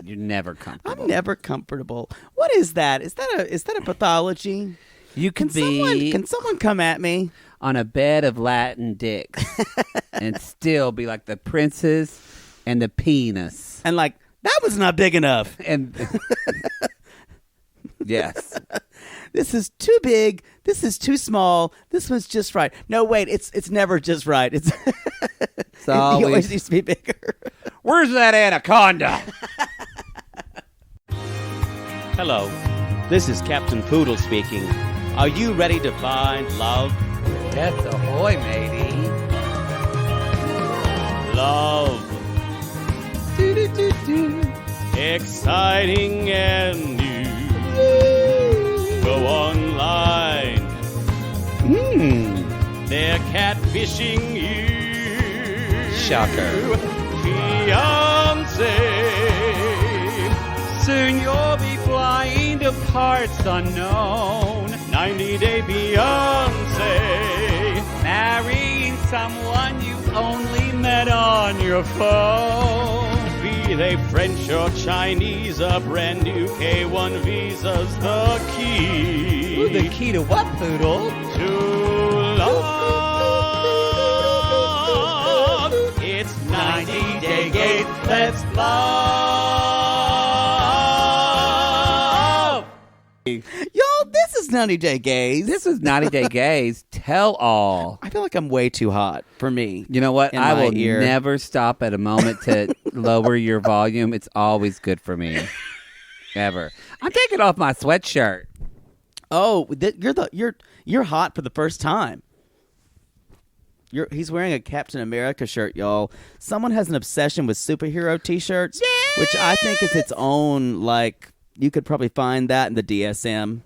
You're never comfortable. I'm never comfortable. What is that? Is that a pathology? You Can someone come at me on a bed of Latin dicks and still be like the princess and the penis. And like, that was not big enough. And yes. This is too big. This is too small. This one's just right. No, wait, it's never just right. It always needs to be bigger. Where's that anaconda? Hello, this is Captain Poodle speaking. Are you ready to find love? Yes, ahoy, matey. Love. Exciting and new. Go online. They're catfishing you. Shocker. Fiancé. Soon you'll be flying to parts unknown. 90-day Beyonce. Marrying someone you only met on your phone. Be they French or Chinese, a brand new K1 visa's the key. Ooh, the key to what, Poodle? To love. It's 90-day gate. Let's love. Y'all, this is 90 Day Gaze. This is 90 Day Gaze. Tell all. I feel like I'm way too hot for me. You know what? I will never stop at a moment to lower your volume. It's always good for me. Ever. I'm taking off my sweatshirt. Oh, you're hot for the first time. He's wearing a Captain America shirt, y'all. Someone has an obsession with superhero T-shirts, which I think is its own, like, you could probably find that in the DSM.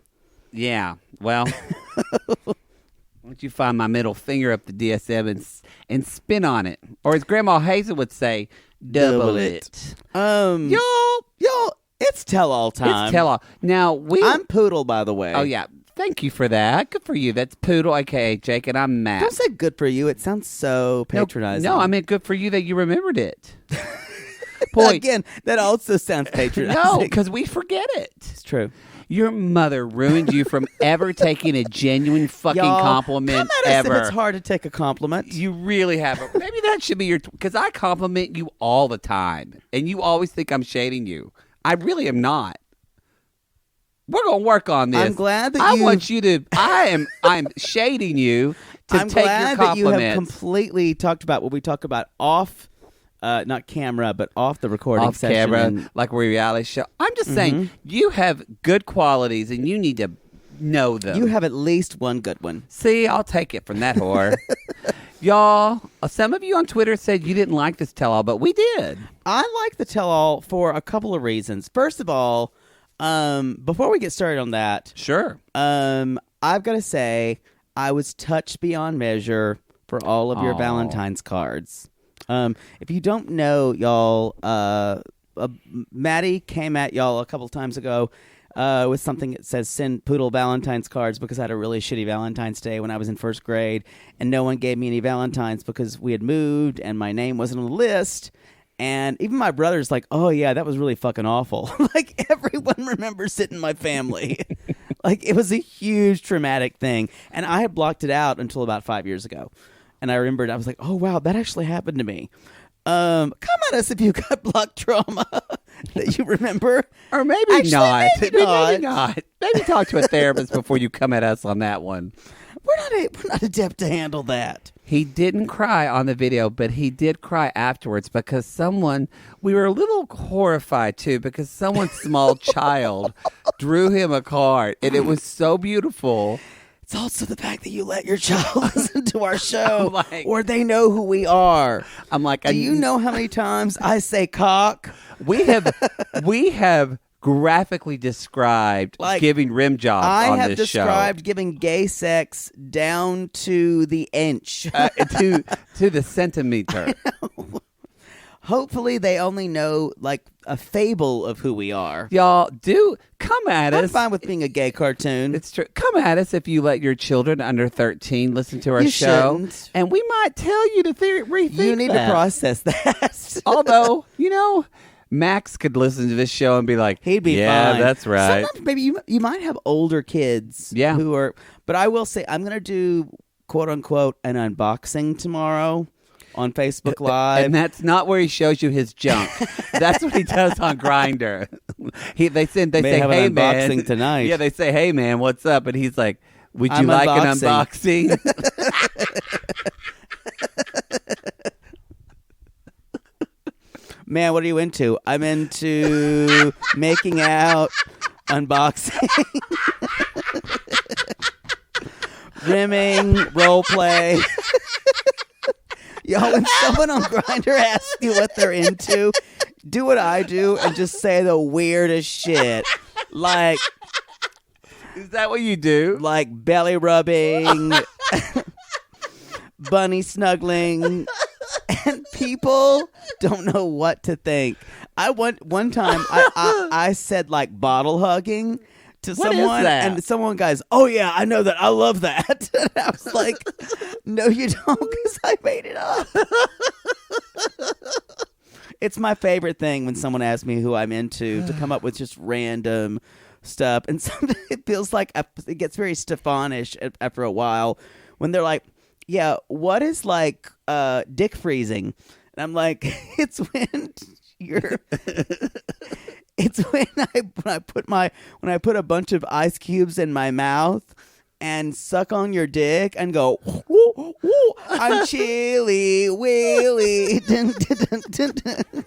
Yeah, well, why don't you find my middle finger up the DSM and spin on it? Or as Grandma Hazel would say, double it. Y'all, it's tell-all time. It's tell-all. Now, I'm Poodle, by the way. Oh, yeah. Thank you for that. Good for you. That's Poodle, a.k.a. Jake, and I'm Matt. Don't say good for you. It sounds so patronizing. No, I meant good for you that you remembered it. Boy, again, that also sounds patronizing. No, because we forget it. It's true. Your mother ruined you from ever taking a genuine fucking compliment come at us ever. If it's hard to take a compliment. You really haven't. Maybe that should be your... Because I compliment you all the time, and you always think I'm shading you. I really am not. We're going to work on this. I'm glad that I want you to... I'm shading you to I'm take glad your that you compliments. have completely talked about what we talk about off... not camera, but off the recording session. Off camera, like we're a reality show. I'm just saying, you have good qualities, and you need to know them. You have at least one good one. See, I'll take it from that whore. Y'all, some of you on Twitter said you didn't like this tell-all, but we did. I like the tell-all for a couple of reasons. First of all, before we get started on that, sure. I've got to say, I was touched beyond measure for all of your Valentine's cards. If you don't know, y'all, Maddie came at y'all a couple times ago with something that says send Poodle Valentine's cards because I had a really shitty Valentine's Day when I was in first grade, and no one gave me any Valentines because we had moved and my name wasn't on the list. And even my brother's like, oh, yeah, that was really fucking awful. Like, everyone remembers it in my family. Like, it was a huge traumatic thing. And I had blocked it out until about 5 years ago. And I remembered, I was like, oh, wow, that actually happened to me. Come at us if you got block trauma that you remember. Or maybe actually, not. Maybe not. Maybe talk to a therapist before you come at us on that one. We're not adept to handle that. He didn't cry on the video, but he did cry afterwards because we were a little horrified too, because someone's small child drew him a card, and it was so beautiful. It's also the fact that you let your child listen to our show, or they know who we are. I'm like, do you know how many times I say cock? We have graphically described giving rim jobs on this show. I have described giving gay sex down to the inch, to the centimeter. Hopefully they only know like a fable of who we are. Y'all do come at us. I'm fine with being a gay cartoon. It's true. Come at us if you let your children under 13 listen to our show. Shouldn't. And we might tell you to rethink You need to process that. Although, Max could listen to this show and be like, He'd be yeah, fine. that's right. Sometimes maybe you might have older kids Yeah. who are, but I will say I'm going to do quote unquote an unboxing tomorrow on Facebook Live. And that's not where he shows you his junk. That's what he does on Grindr. They say, have hey an man, unboxing tonight. Yeah, they say, hey man, what's up? And he's like, would you I'm like unboxing. an unboxing? Man, what are you into? I'm into making out, unboxing, rimming, role play. Yo, when someone on Grindr asks you what they're into, do what I do and just say the weirdest shit. Like, Is that what you do? like belly rubbing, bunny snuggling, and people don't know what to think. One time I said like bottle hugging to What is someone, that? and someone goes, "Oh yeah, I know that. I love that." And I was like, "No, you don't, because I made it up." It's my favorite thing when someone asks me who I'm into to come up with just random stuff, and sometimes it feels like it gets very Stephanish after a while when they're like, "Yeah, what is like dick freezing?" And I'm like, "It's when you're." It's when I put a bunch of ice cubes in my mouth and suck on your dick and go, woo, woo, I'm chilly willy. Dun, dun, dun, dun.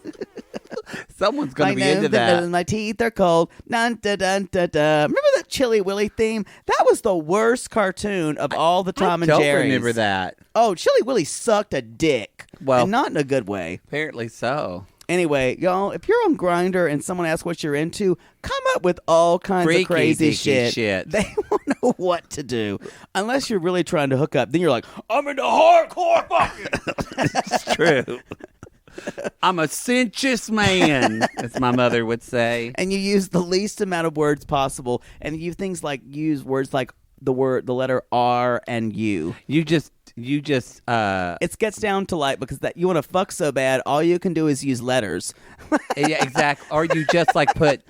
Someone's going I to be know into that. My teeth are cold. Dun, dun, dun, dun, dun. Remember that Chilly Willy theme? That was the worst cartoon of all the Tom and I don't Jerry's. remember that. Oh, Chilly Willy sucked a dick. Well- and not in a good way. Apparently so. Anyway, y'all, if you're on Grindr and someone asks what you're into, come up with all kinds Freaky, of crazy deaky shit. shit. They won't know what to do. Unless you're really trying to hook up. Then you're like, I'm into hardcore fucking. It's true. I'm a sensuous man, as my mother would say. And you use the least amount of words possible. And you use words like the letter R and U. You just It gets down to like, because that you want to fuck so bad, all you can do is use letters. yeah, exactly. Or you just like put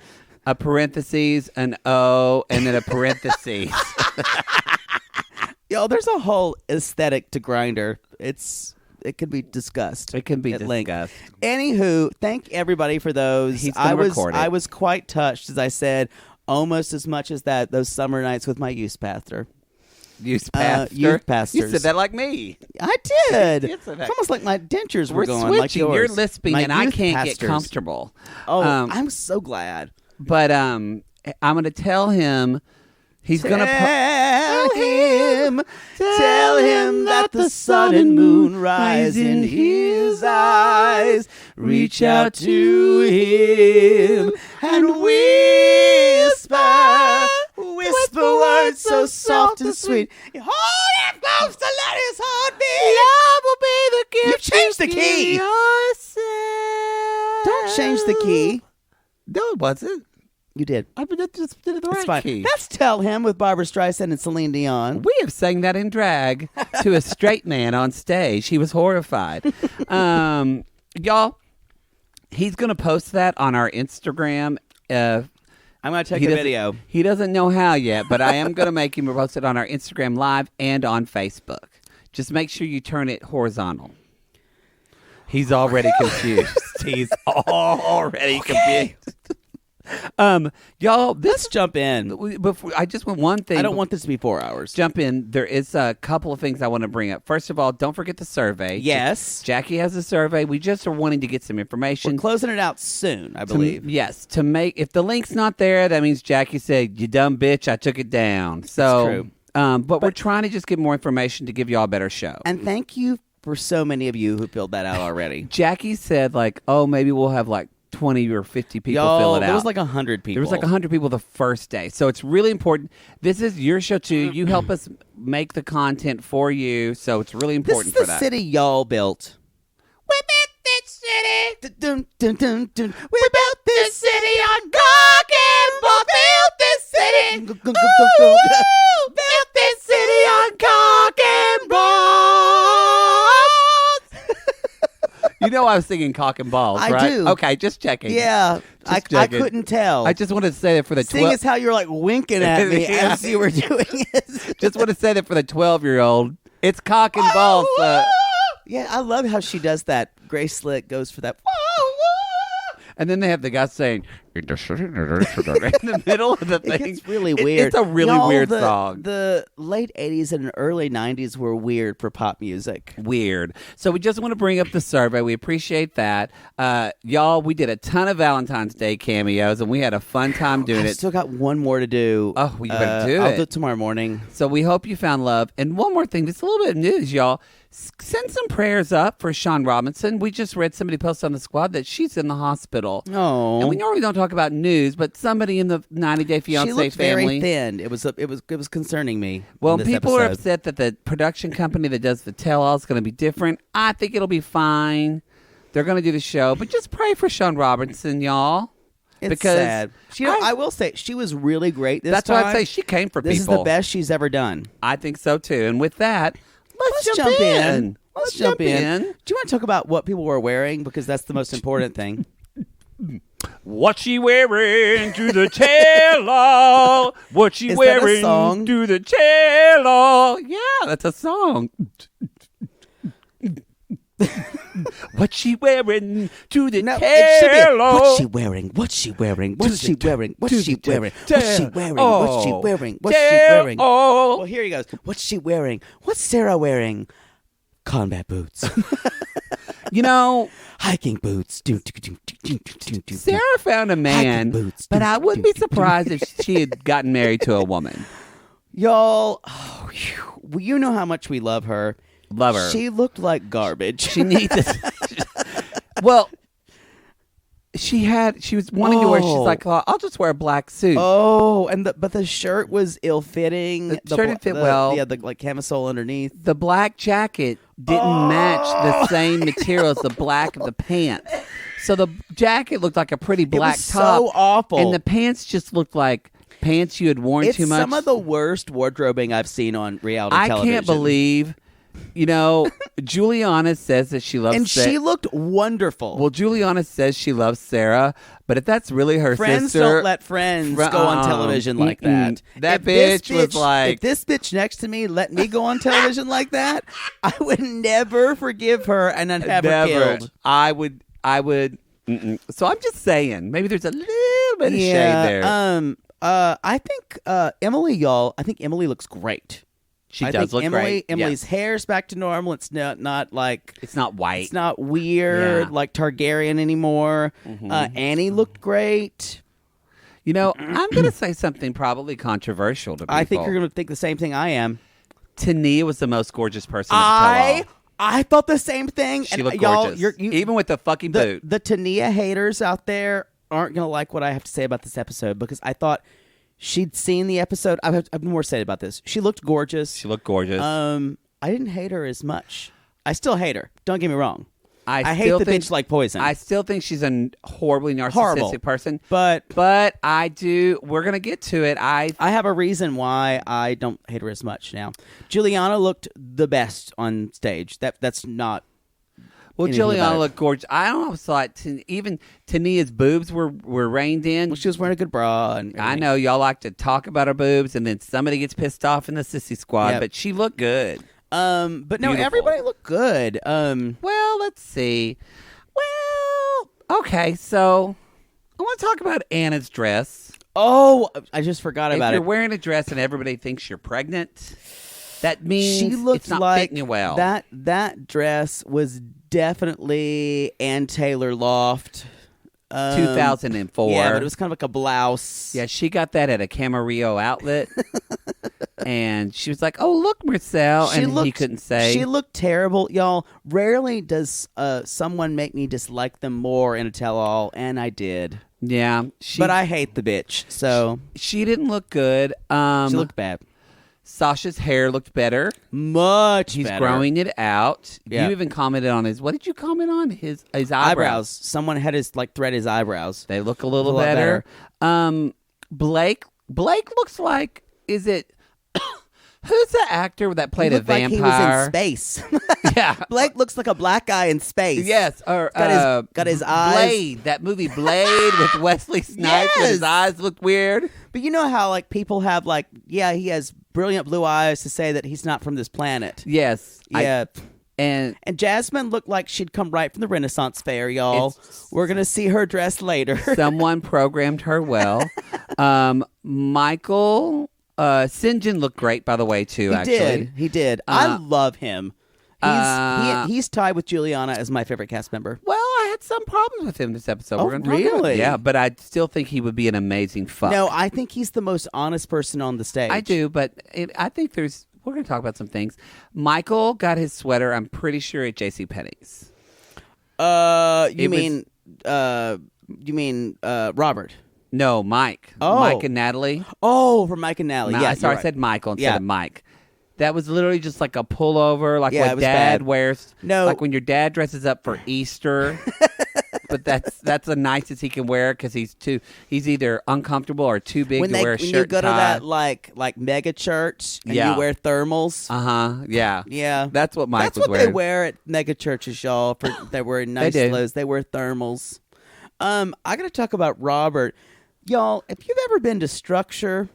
a parentheses, an O, and then a parentheses. Yo, there's a whole aesthetic to Grindr. It can be discussed. It can be at length. discussed. Anywho, thank everybody for those. He's gonna record it. I was quite touched, as I said, almost as much as those summer nights with my youth pastor. Youth pastor. Youth pastors. You said that like me. I did. did say that. It's almost like my dentures were We're going switching. like yours. You're lisping, My and I youth can't pastors. get comfortable. Oh, Um, I'm so glad. But I'm going to tell him he's going to Tell him that the sun and moon rise in his eyes. Reach out to him and whisper words so soft and sweet. Hold him close to let his heart beat. Love will be the gift. You changed the key. Don't change the key. No, it wasn't. You did. I just did it the It's right fine. key. That's Tell Him with Barbara Streisand and Celine Dion. We have sang that in drag to a straight man on stage. He was horrified. Y'all, he's going to post that on our Instagram. I'm going to take He a doesn't- video. He doesn't know how yet, but I am going to make him post it on our Instagram Live and on Facebook. Just make sure you turn it horizontal. He's already confused. He's already confused. Y'all, Let's jump in. before I just want one thing. I don't want this to be 4 hours. Jump in. There is a couple of things I want to bring up. First of all, don't forget the survey. Yes. Jackie has a survey. We just are wanting to get some information. We're closing it out soon, I believe. Yes, to make if the link's not there, that means Jackie said, "You dumb bitch, I took it down." So, true. But we're trying to just get more information to give y'all a better show. And thank you for so many of you who filled that out already. Jackie said, like, "Oh, maybe we'll have like 20 or 50 people fill it out." There was like 100 people. There was like 100 people the first day. So it's really important. This is your show, too. You help us make the content for you. So it's really This is important for the that. city y'all built. We built this city. Dun, dun, dun, dun. We built this city on cock and bull. Built this city. Built this city on cock and balls. You know I was singing cock and balls, I right? do. Okay, just checking. Yeah, I checking. couldn't tell. I just wanted to say that for the Seeing as how you were like winking at me Yeah. as you were doing it. just want to say that for the 12-year-old, it's cock and balls. Yeah, I love how she does that. Grace Slick goes for that. And then they have the guy saying in the middle of the thing. It gets really weird. It's a really Y'all, weird song. The late 80s and early 90s were weird for pop music. Weird. So we just want to bring up the survey. We appreciate that. Y'all, we did a ton of Valentine's Day cameos, and we had a fun time doing I it. still got one more to do. Oh, well, you better do I'll it. do it tomorrow morning. So we hope you found love. And one more thing, just a little bit of news, y'all. Send some prayers up for Sean Robinson. We just read somebody post on the squad that she's in the hospital. Oh, And we normally don't talk about news, but somebody in the 90 Day Fiancé she looked family. very thin. It was concerning me. Well, in this people are episode. upset that the production company that does the tell-all is going to be different. I think it'll be fine. They're going to do the show, but just pray for Sean Robinson, y'all. It's because sad. I will say she was really great this that's time. why I say she came for This people. is the best she's ever done. I think so too. And with that, let's jump in. Let's jump in. Do you want to talk about what people were wearing? Because that's the most important thing. What she wearing to the tell-all? What she Is that a wearing song? to the tell-all? Yeah, that's a song. What she wearing to the No, it should be. tell-all? What's she wearing? What's she wearing? What's she wearing? What's she wearing? What's she wearing? What's she wearing? What's she wearing? Tell-all. Well, here he goes. What's she wearing? What's Sarah wearing? Combat boots. You know, Hiking boots. Sarah found a man, Hiking boots. but I wouldn't be surprised if she had gotten married to a woman. Y'all, oh, whew. Well, you know how much we love her. Love her. She looked like garbage. She needs it. Well, she was wanting to wear. She's like, oh, I'll just wear a black suit. Oh, but the shirt was ill-fitting. The shirt didn't fit well. Yeah, the like camisole underneath. The black jacket didn't match the same material as the black of the pants. So the jacket looked like a pretty black was top. so awful. And the pants just looked like pants you had worn It's too much. some of the worst wardrobing I've seen on reality I television. can't believe, Juliana says that she loves And she looked wonderful. Well, Juliana says she loves Sarah, but if that's really her Friends sister, don't let friends go on television like that. That If this bitch was like, if this bitch next to me let me go on television like that, I would never forgive her and then have her killed. I would. Mm-mm. So I'm just saying, maybe there's a little bit of shade there. I think Emily, y'all. I think Emily looks great. She I does think look great. Emily's Yes. hair's back to normal. It's not like It's not white. it's not weird Yeah. like Targaryen anymore. Annie looked great. I'm going to say something probably controversial to people. I think you're going to think the same thing I am. Tania was the most gorgeous person. At the I thought the same thing. She and looked y'all, gorgeous, even with the fucking boot. The Tania haters out there aren't going to like what I have to say about this episode because I thought she'd seen the episode. I've more to say about this. She looked gorgeous. She looked gorgeous. I didn't hate her as much. I still hate her. Don't get me wrong. I hate still the think- bitch like poison. I still think she's a horribly narcissistic Horrible. person. But I do. We're going to get to it. I have a reason why I don't hate her as much now. Juliana looked the best on stage. That's not. Well, anything about Juliana it. looked gorgeous. I almost thought even Tania's boobs were reined in. Well, she was wearing a good bra. And I know y'all like to talk about her boobs, and then somebody gets pissed off in the sissy squad, Yep. but she looked good. But no, Beautiful. everybody looked good. Well, let's see. Well, okay, so I want to talk about Anna's dress. Oh, I just forgot If about you're it. wearing a dress and everybody thinks you're pregnant, that means She looked it's not like fitting you well. that dress was definitely Ann Taylor Loft. 2004. Yeah, but it was kind of like a blouse. Yeah, she got that at a Camarillo outlet. And she was like, "Oh, look, Marcel," and he couldn't say. She looked terrible, y'all. Rarely does someone make me dislike them more in a tell-all, and I did. Yeah, But I hate the bitch, so she didn't look good. she looked bad. Sasha's hair looked better. Much He's better. growing it out. Yeah. You even commented on his. What did you comment on? His eyebrows. Eyebrows. Someone had his thread his eyebrows. They look a little lot better. Blake looks like. Is it Who's the actor that played He a looked like vampire? he was in space. Yeah. Blake looks like a black guy in space. Yes, or got his eyes. Blade, that movie Blade with Wesley Snipes, when his Yes. eyes looked weird. But you know how like people have like, yeah, he has brilliant blue eyes to say that he's not from this planet. Yes, Yeah. and And Jasmine looked like she'd come right from the Renaissance Fair, y'all. We're going to see her dress later. someone programmed her well. Michael St. John looked great, by the way, too. He did. I love him. He's tied with Juliana as my favorite cast member. Well, I had some problems with him this episode. Oh, We're gonna talk about it. really? Yeah, but I still think he would be an amazing fuck. No, I think he's the most honest person on the stage. I do, but I think we're going to talk about some things. Michael got his sweater, I'm pretty sure, at JCPenney's. You mean Robert? No, Mike. Oh. Mike and Natalie. Oh, for Mike and Natalie. No, Yeah, sorry, you're I said right. Michael instead Yeah. of Mike. That was literally just like a pullover, like Yeah, it what was Dad bad. wears. No. Like when your dad dresses up for Easter. But that's the nicest he can wear because he's either uncomfortable or too big to wear a shirt when you go and to tie. that like mega church and Yeah. you wear thermals. Yeah. Yeah, That's what Mike That's was what wearing. they wear at mega churches, y'all. They're wearing nice do. clothes. They wear thermals. I got to talk about Robert, y'all. If you've ever been to Structure,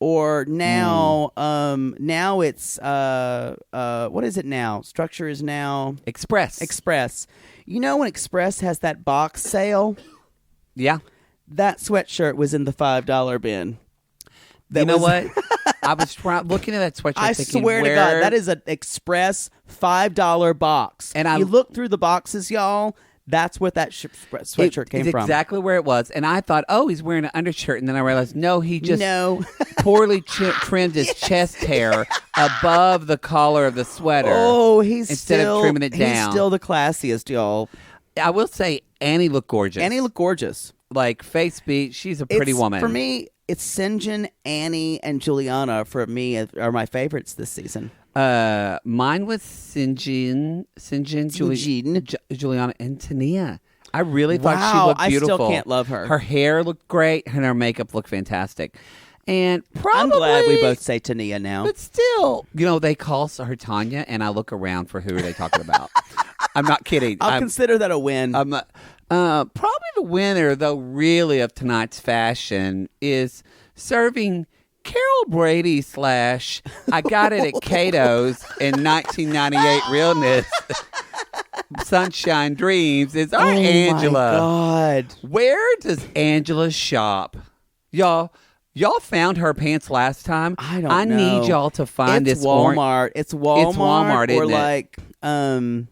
or now, now it's what is it now? Structure is now Express. You know when Express has that box sale? Yeah. That sweatshirt was in the $5 bin. You know what? I was looking at that sweatshirt I thinking, swear to God, that is an Express $5 box. And you look through the boxes, y'all. That's what that sweatshirt came it's from. exactly where it was. And I thought, oh, he's wearing an undershirt. And then I realized, no, he just No. poorly trimmed his chest hair above the collar of the sweater. Oh, he's instead still of trimming it down. He's still the classiest, y'all. I will say Annie looked gorgeous. Annie looked gorgeous. Like face beat, she's a pretty woman. For me, it's St. Annie, and Juliana. For me, are my favorites this season. Mine was St. John, Juliana, and Tania. I really thought she looked beautiful. I still can't love her. Her hair looked great, and her makeup looked fantastic. And probably, I'm glad we both say Tania now. but still, they call her Tanya, and I look around for who are they talking about. I'm not kidding. I'll consider that a win. I'm not, probably the winner, though, really, of tonight's fashion is serving Carol Brady / I got it at Cato's in 1998 realness. Sunshine Dreams is our Angela. Oh, my God. Where does Angela shop? Y'all found her pants last time. I don't I know. need y'all to find It's this Walmart. It's Walmart. It's Walmart, or isn't it? like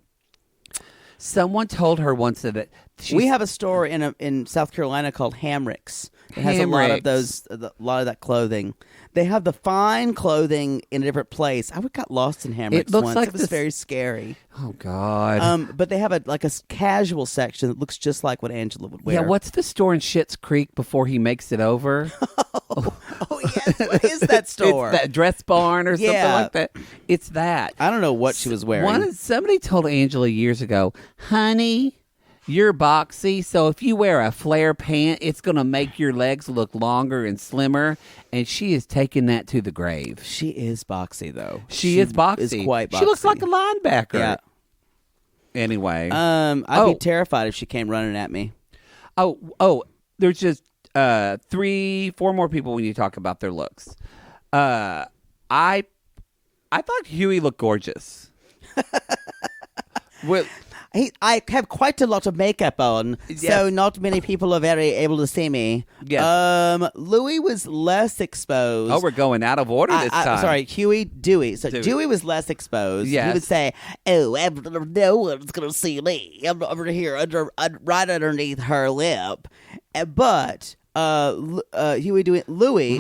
Someone told her once that we have a store in South Carolina called Hamrick's. It has a lot of those, a lot of that clothing. They have the fine clothing in a different place. I got lost in Hamrick's looks once. like It was very scary. Oh God. But they have a casual section that looks just like what Angela would wear. Yeah, what's the store in Schitt's Creek before he makes it over? Oh yes, what is that store? It's that Dress Barn or something Yeah. like that. It's that. I don't know what she was wearing. Somebody told Angela years ago, honey, you're boxy, so if you wear a flare pant, it's going to make your legs look longer and slimmer. And she is taking that to the grave. She is boxy though. She is boxy. Is quite boxy. She looks like a linebacker. Yeah. Anyway. I'd be terrified if she came running at me. Oh, there's just 3-4 more people when you talk about their looks. I thought Huey looked gorgeous. Well, I have quite a lot of makeup on, so not many people are very able to see me. Yes. Louis was less exposed. oh, we're going out of order this time. Sorry, Dewey. So Dewey was less exposed. Yes. He would say, "Oh, no one's gonna see me. I'm over here right underneath her lip." But Louis Louis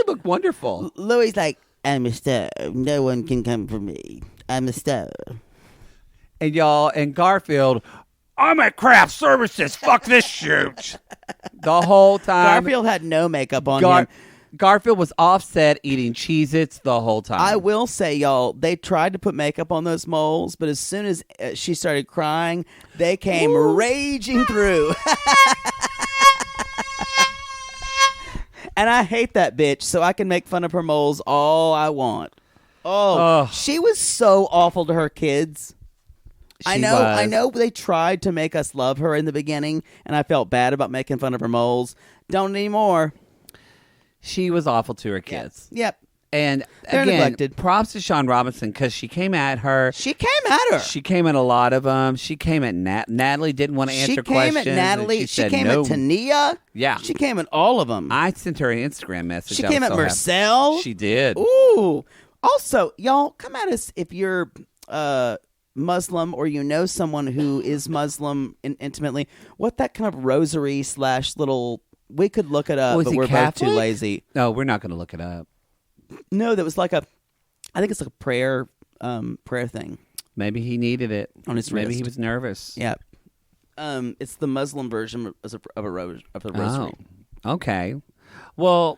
looked wonderful. Louis's like, "I'm a star. No one can come for me. I'm a star." And y'all, and Garfield, I'm at craft services. Fuck this shoot. The whole time. Garfield had no makeup on him. Garfield was offset eating Cheez-Its the whole time. I will say, y'all, they tried to put makeup on those moles, but as soon as she started crying, they came raging through. And I hate that bitch, so I can make fun of her moles all I want. Oh, she was so awful to her kids. I know they tried to make us love her in the beginning, and I felt bad about making fun of her moles. Don't anymore. She was awful to her kids. Yep. And They're again, neglected. props to Sean Robinson because she came at her. She came at her. She came at a lot of them. She came at Natalie. Didn't want to answer questions. She came at Natalie. She came at Tania. Yeah. She came at all of them. I sent her an Instagram message. She came at Marcel. She did. Ooh. Also, y'all, come at us if you're Muslim or you know someone who is Muslim intimately. What that kind of rosary / little... We could look it up, but we're Catholic? both too lazy. No, we're not going to look it up. No, that was like I think it's like a prayer thing. Maybe he needed it on his Maybe wrist. he was nervous. Yeah. It's the Muslim version of the rosary. Oh, okay. Well,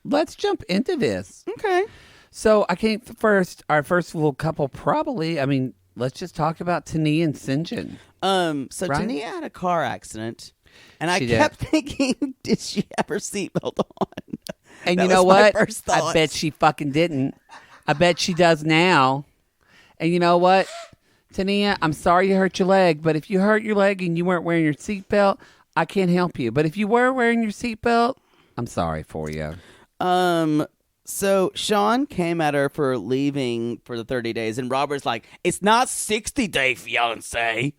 let's jump into this. Okay. So I came first. Our first little couple, probably. I mean, let's just talk about Tania and Sinjin. So right? Tania had a car accident, and I She kept thinking, did she have her seatbelt on? And That you know was my what? first I thought. bet she fucking didn't. I bet she does now. And you know what, Tania? I'm sorry you hurt your leg, but if you hurt your leg and you weren't wearing your seatbelt, I can't help you. But if you were wearing your seatbelt, I'm sorry for you. So Sean came at her for leaving for the 30 days, and Robert's like, it's not 60-day fiancé.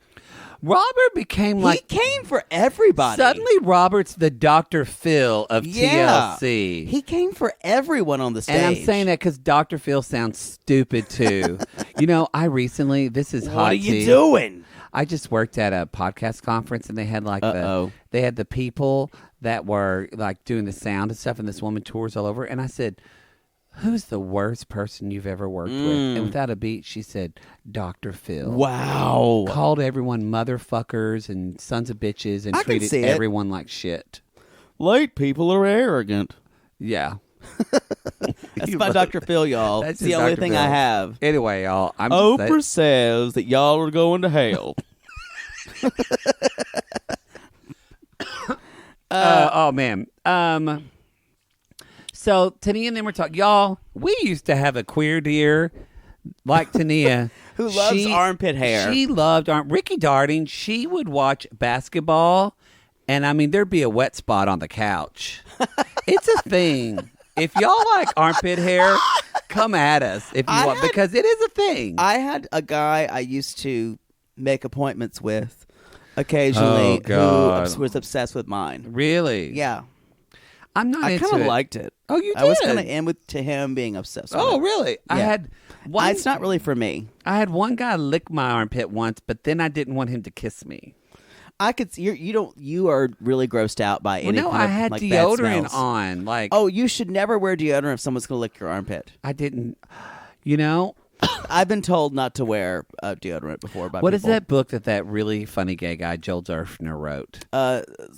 Robert became like... He came for everybody. Suddenly, Robert's the Dr. Phil of TLC. He came for everyone on the stage. And I'm saying that because Dr. Phil sounds stupid, too. You know, I recently... This is hot What are you tea. doing? I just worked at a podcast conference, and they had like they had the people that were like doing the sound and stuff, and this woman tours all over. And I said, who's the worst person you've ever worked with? And without a beat, she said, Dr. Phil. Wow. Called everyone motherfuckers and sons of bitches and I can treated see it. everyone like shit. Late people are arrogant. Yeah. That's my Dr. Phil, y'all. That's That's the his only Dr. thing Phil. I have. Anyway, y'all. I'm Oprah says that y'all are going to hell. Oh, man. So, Tania and them were talking. Y'all, we used to have a queer dear like Tania. Who loves armpit hair. She loved Ricky Darting. She would watch basketball, and I mean, there'd be a wet spot on the couch. It's a thing. If y'all like armpit hair, come at us if you want, because it is a thing. I had a guy I used to make appointments with occasionally who was obsessed with mine. Really? Yeah. I'm not I into kind it. of liked it. Oh, you did? I was kind of in to him being obsessed with it. Oh, really? I Yeah. had one. It's not really for me. I had one guy lick my armpit once, but then I didn't want him to kiss me. I could see you are really grossed out by any Well, no, kind I of, had like, bad deodorant smells. on. Like, Oh, you should never wear deodorant if someone's going to lick your armpit. I didn't. You know, I've been told not to wear deodorant before by what is people. that book that really funny gay guy Joel Durfner wrote?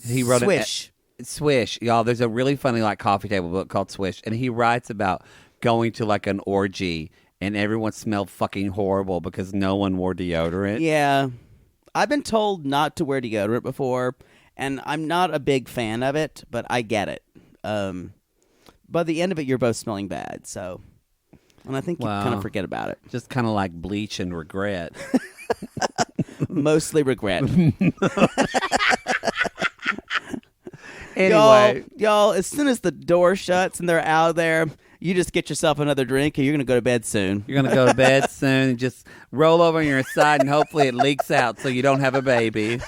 He wrote Swish. Swish, y'all. There's a really funny like coffee table book called Swish, and he writes about going to like an orgy and everyone smelled fucking horrible because no one wore deodorant. Yeah. I've been told not to wear deodorant before, and I'm not a big fan of it, but I get it. By the end of it, you're both smelling bad, so... And I think you kind of forget about it. Just kind of like bleach and regret. Mostly regret. Anyway. Y'all, as soon as the door shuts and they're out there, you just get yourself another drink and you're going to go to bed soon. You're going to go to bed soon and just roll over on your side and hopefully it leaks out so you don't have a baby.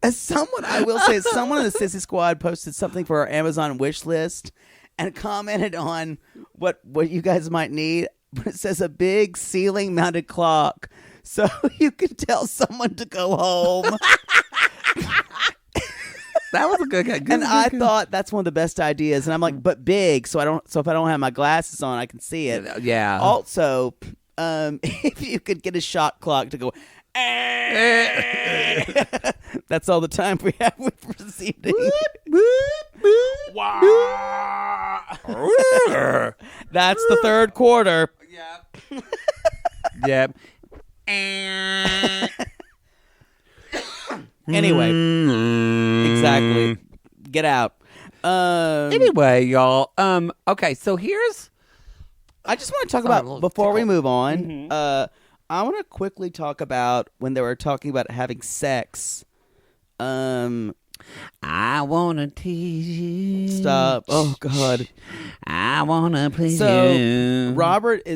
I will say, someone in the Sissy Squad posted something for our Amazon wish list and commented on what you guys might need. But it says a big ceiling-mounted clock so you can tell someone to go home. That was a good guy. And I thought that's one of the best ideas. And I'm like, but big, so if I don't have my glasses on, I can see it. Yeah. Also, if you could get a shot clock to go, that's all the time we have with proceeding. That's the third quarter. Yep. Anyway, exactly. Get out. Anyway, y'all. Okay, so here's. I just want to talk Sorry, I'm a about, little before we tickled. move on, I want to quickly talk about when they were talking about having sex. I wanna tease you. Stop. Oh, God. I wanna please So, you.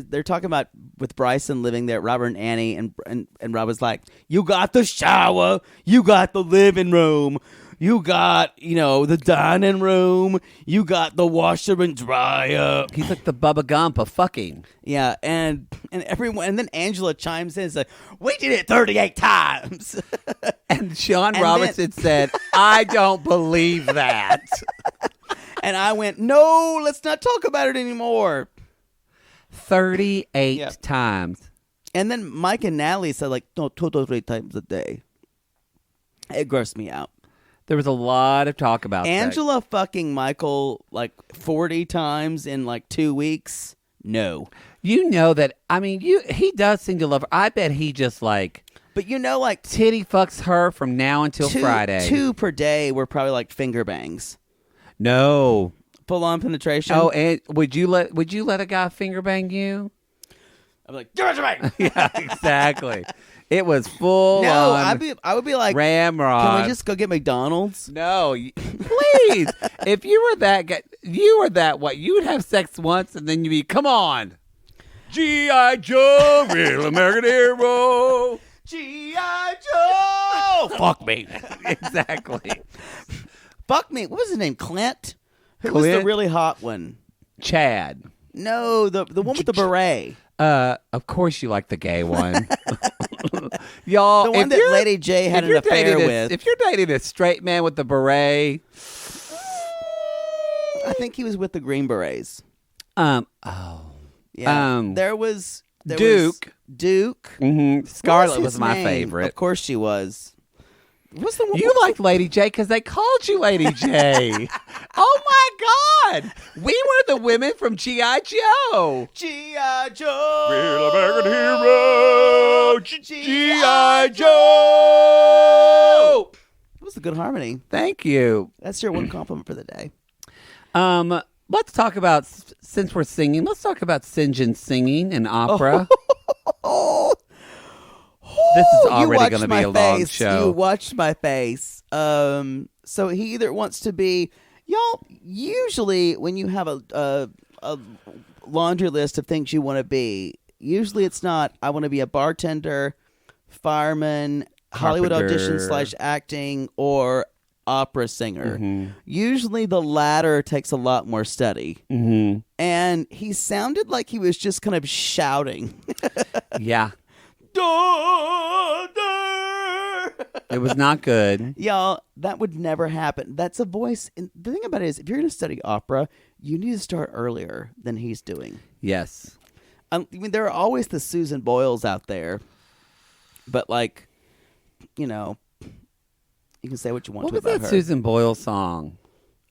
they're talking about with Bryson living there, Robert and Annie, and Rob was like, you got the shower, you got the living room, you got, the dining room, you got the washer and dryer. He's like the Bubba Gump of fucking. Yeah, and everyone, and then Angela chimes in and says, we did it 38 times. And Sean And Robertson said, I don't believe that. And I went, no, let's not talk about it anymore. 38 Yeah. times. And then Mike and Natalie said, like, no, 2 to 3 times a day. It grossed me out. There was a lot of talk about sex. Angela fucking Michael like 40 times in like 2 weeks. No. You know that, I mean, he does seem to love her. I bet he just like But like titty fucks her from now until Friday. 2 per day were probably like finger bangs. No. Full on penetration. Oh, and would you let a guy finger bang you? I'd be like, give it to me. Yeah, exactly. It was full No, on I would be like, ramrod. can we just go get McDonald's? No, please. If you were that guy, you would have sex once and then you'd be, come on. G.I. Joe, real American hero. G.I. Joe. Fuck me. Exactly. Fuck me. What was his name? Clint? Who was the Clint? really hot one? Chad. No, the one with the beret. Of course you like the gay one. Y'all, The one if that you're- Lady J had if an you're affair dating with. If you're dating a straight man with the beret, I think he was with the Green Berets. oh, Yeah. There was Duke. Duke. mm-hmm. What Scarlett his was my name? favorite. Of course she was. What's the one? You liked Lady J because they called you Lady J. Oh my God, we were the women from G.I. Joe. G.I. Joe. Real American hero, G.I. Joe. It was a good harmony. Thank you. That's your one compliment for the day. Let's talk about, since we're singing, let's talk about St. John singing and opera. This is already going to be a long show. You watched my face. So he either wants to be, y'all. Usually, when you have a laundry list of things you want to be, usually it's not. I want to be a bartender, fireman, Hollywood Carpenter. audition / acting, or opera singer. Mm-hmm. Usually, the latter takes a lot more study. Mm-hmm. And he sounded like he was just kind of shouting. Yeah, Daughter! it was not good. Y'all, that would never happen. That's a voice. And the thing about it is, if you're going to study opera, you need to start earlier than he's doing. Yes. I mean, there are always the Susan Boyles out there, but like, you can say what you want What to was about that her. Susan Boyle song?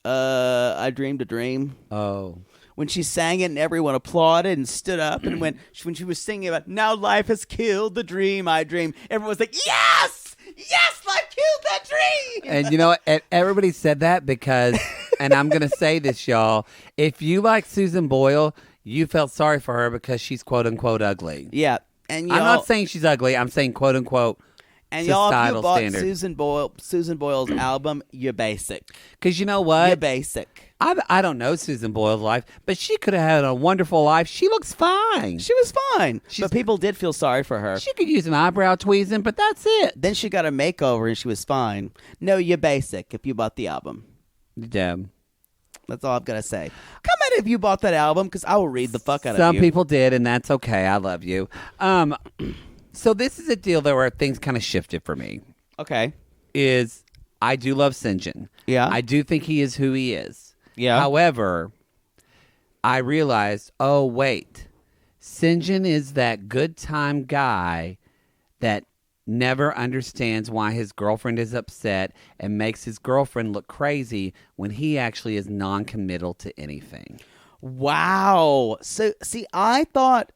I Dreamed a Dream. Oh. When she sang it and everyone applauded and stood up and when she was singing about, now life has killed the dream I dreamed, everyone was like, yes! Yes, life killed that dream! And you know what? Everybody said that because, and I'm going to say this, y'all, if you like Susan Boyle, you felt sorry for her because she's quote unquote ugly. Yeah. And I'm y'all, not saying she's ugly. I'm saying quote unquote and y'all, if you societal bought standard. Susan Boyle's album, you're basic. Because you know You're what? basic. I don't know Susan Boyle's life, but she could have had a wonderful life. She looks fine. She was fine. But people did feel sorry for her. She could use an eyebrow tweezing, but that's it. Then she got a makeover and she was fine. No, you're basic if you bought the album. Yeah. That's all I've got to say. Come at it if you bought that album because I will read the fuck out of you. Some people did, and that's okay. I love you. So this is a deal that where things kind of shifted for me. Okay. Is I do love St. John. Yeah. I do think he is who he is. Yeah. However, I realized, oh, wait. St. John is that good time guy that never understands why his girlfriend is upset and makes his girlfriend look crazy when he actually is non-committal to anything. Wow. So, see, I thought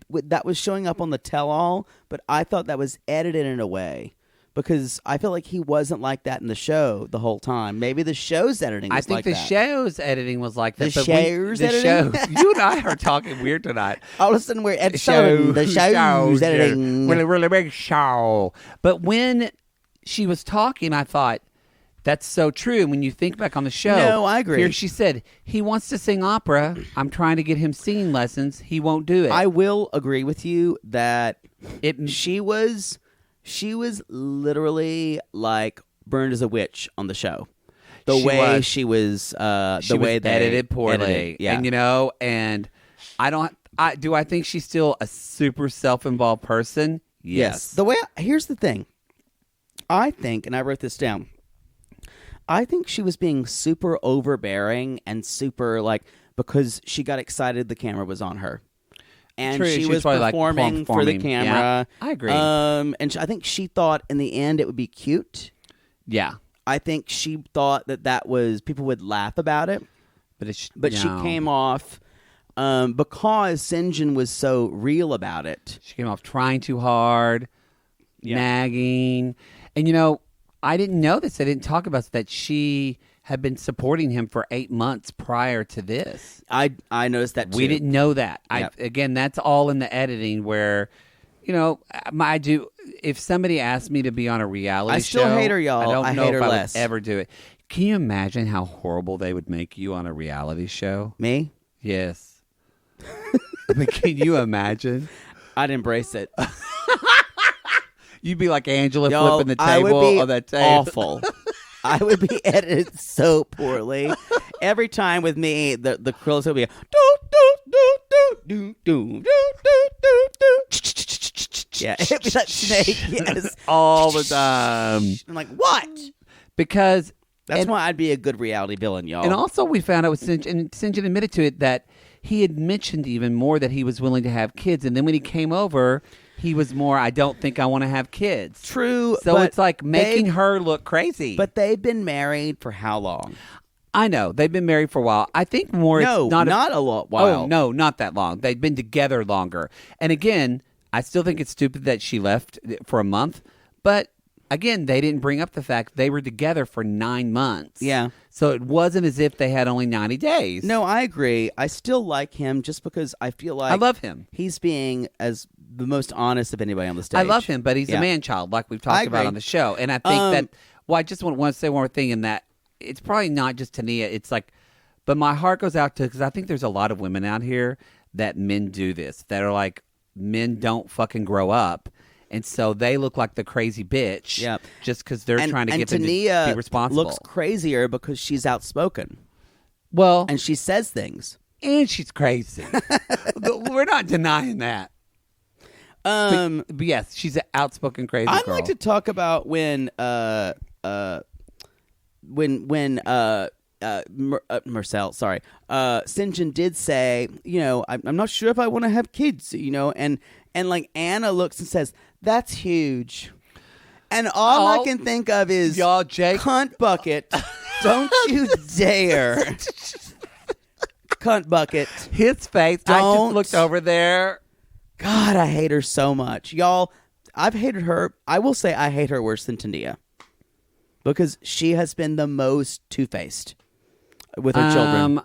that was showing up on the tell-all, but I thought that was edited in a way because I feel like he wasn't like that in the show the whole time. Maybe the show's editing was I think like the that. show's editing was like that. The but show's editing? You and I are talking weird tonight. All of a sudden, we're at the show's editing. Really big show. But when she was talking, I thought, that's so true. When you think back on the show. No, I agree. Here she said, he wants to sing opera. I'm trying to get him singing lessons. He won't do it. I will agree with you that she was literally like burned as a witch on the show. The way she was edited poorly. Edited, yeah. And I think she's still a super self-involved person? Yes. Here's the thing. I think, and I wrote this down, I think she was being super overbearing and super because she got excited the camera was on her. And True, she was performing for the camera. Yeah, I agree. And I think she thought in the end it would be cute. Yeah. I think she thought that was people would laugh about it. But she came off because Sinjin was so real about it. She came off trying too hard, nagging. And I didn't know this. I didn't talk about that she had been supporting him for 8 months prior to this. I noticed that too. We didn't know that. Yep. Again, that's all in the editing where, I do. If somebody asked me to be on a reality show, I still hate her, y'all. I don't know hate if her I less. would ever do it. Can you imagine how horrible they would make you on a reality show? Me? Yes. But can you imagine? I'd embrace it. You'd be like Angela Y'all, flipping the I would table be on that table. awful. I would be edited so poorly. Every time with me, the crills would be yeah, it'd be that snake. Yes, all the time. I'm like, what? Because that's why I'd be a good reality villain, y'all. And also, we found out with Sinjin, and Sinjin admitted to it that he had mentioned even more that he was willing to have kids, and then when he came over, he was more, I don't think I want to have kids. True. So it's like making her look crazy. But they've been married for how long? I know. They've been married for a while. I think more. No, it's not a lot while. Oh, no, not that long. They've been together longer. And again, I still think it's stupid that she left for a month. But again, they didn't bring up the fact they were together for 9 months. Yeah. So it wasn't as if they had only 90 days. No, I agree. I still like him just because I feel like I love him. He's being as the most honest of anybody on the stage. I love him, but he's a man-child, like we've talked about on the show. And I think I just want to say one more thing in that it's probably not just Tania. It's like, but my heart goes out to, because I think there's a lot of women out here that men do this, that are like, men don't fucking grow up. And so they look like the crazy bitch just because they're trying to get them to be responsible. Looks crazier because she's outspoken. Well, and she says things. And she's crazy. We're not denying that. But yes, she's an outspoken crazy girl. I'd like to talk about when Marcel, Sinjin did say, I'm not sure if I want to have kids, and like Anna looks and says, that's huge. And all I can think of is, y'all, Jake, cunt bucket, don't you dare. Cunt bucket. His face, I just looked over there. God, I hate her so much. Y'all, I've hated her. I will say I hate her worse than Tania. Because she has been the most two-faced with her children.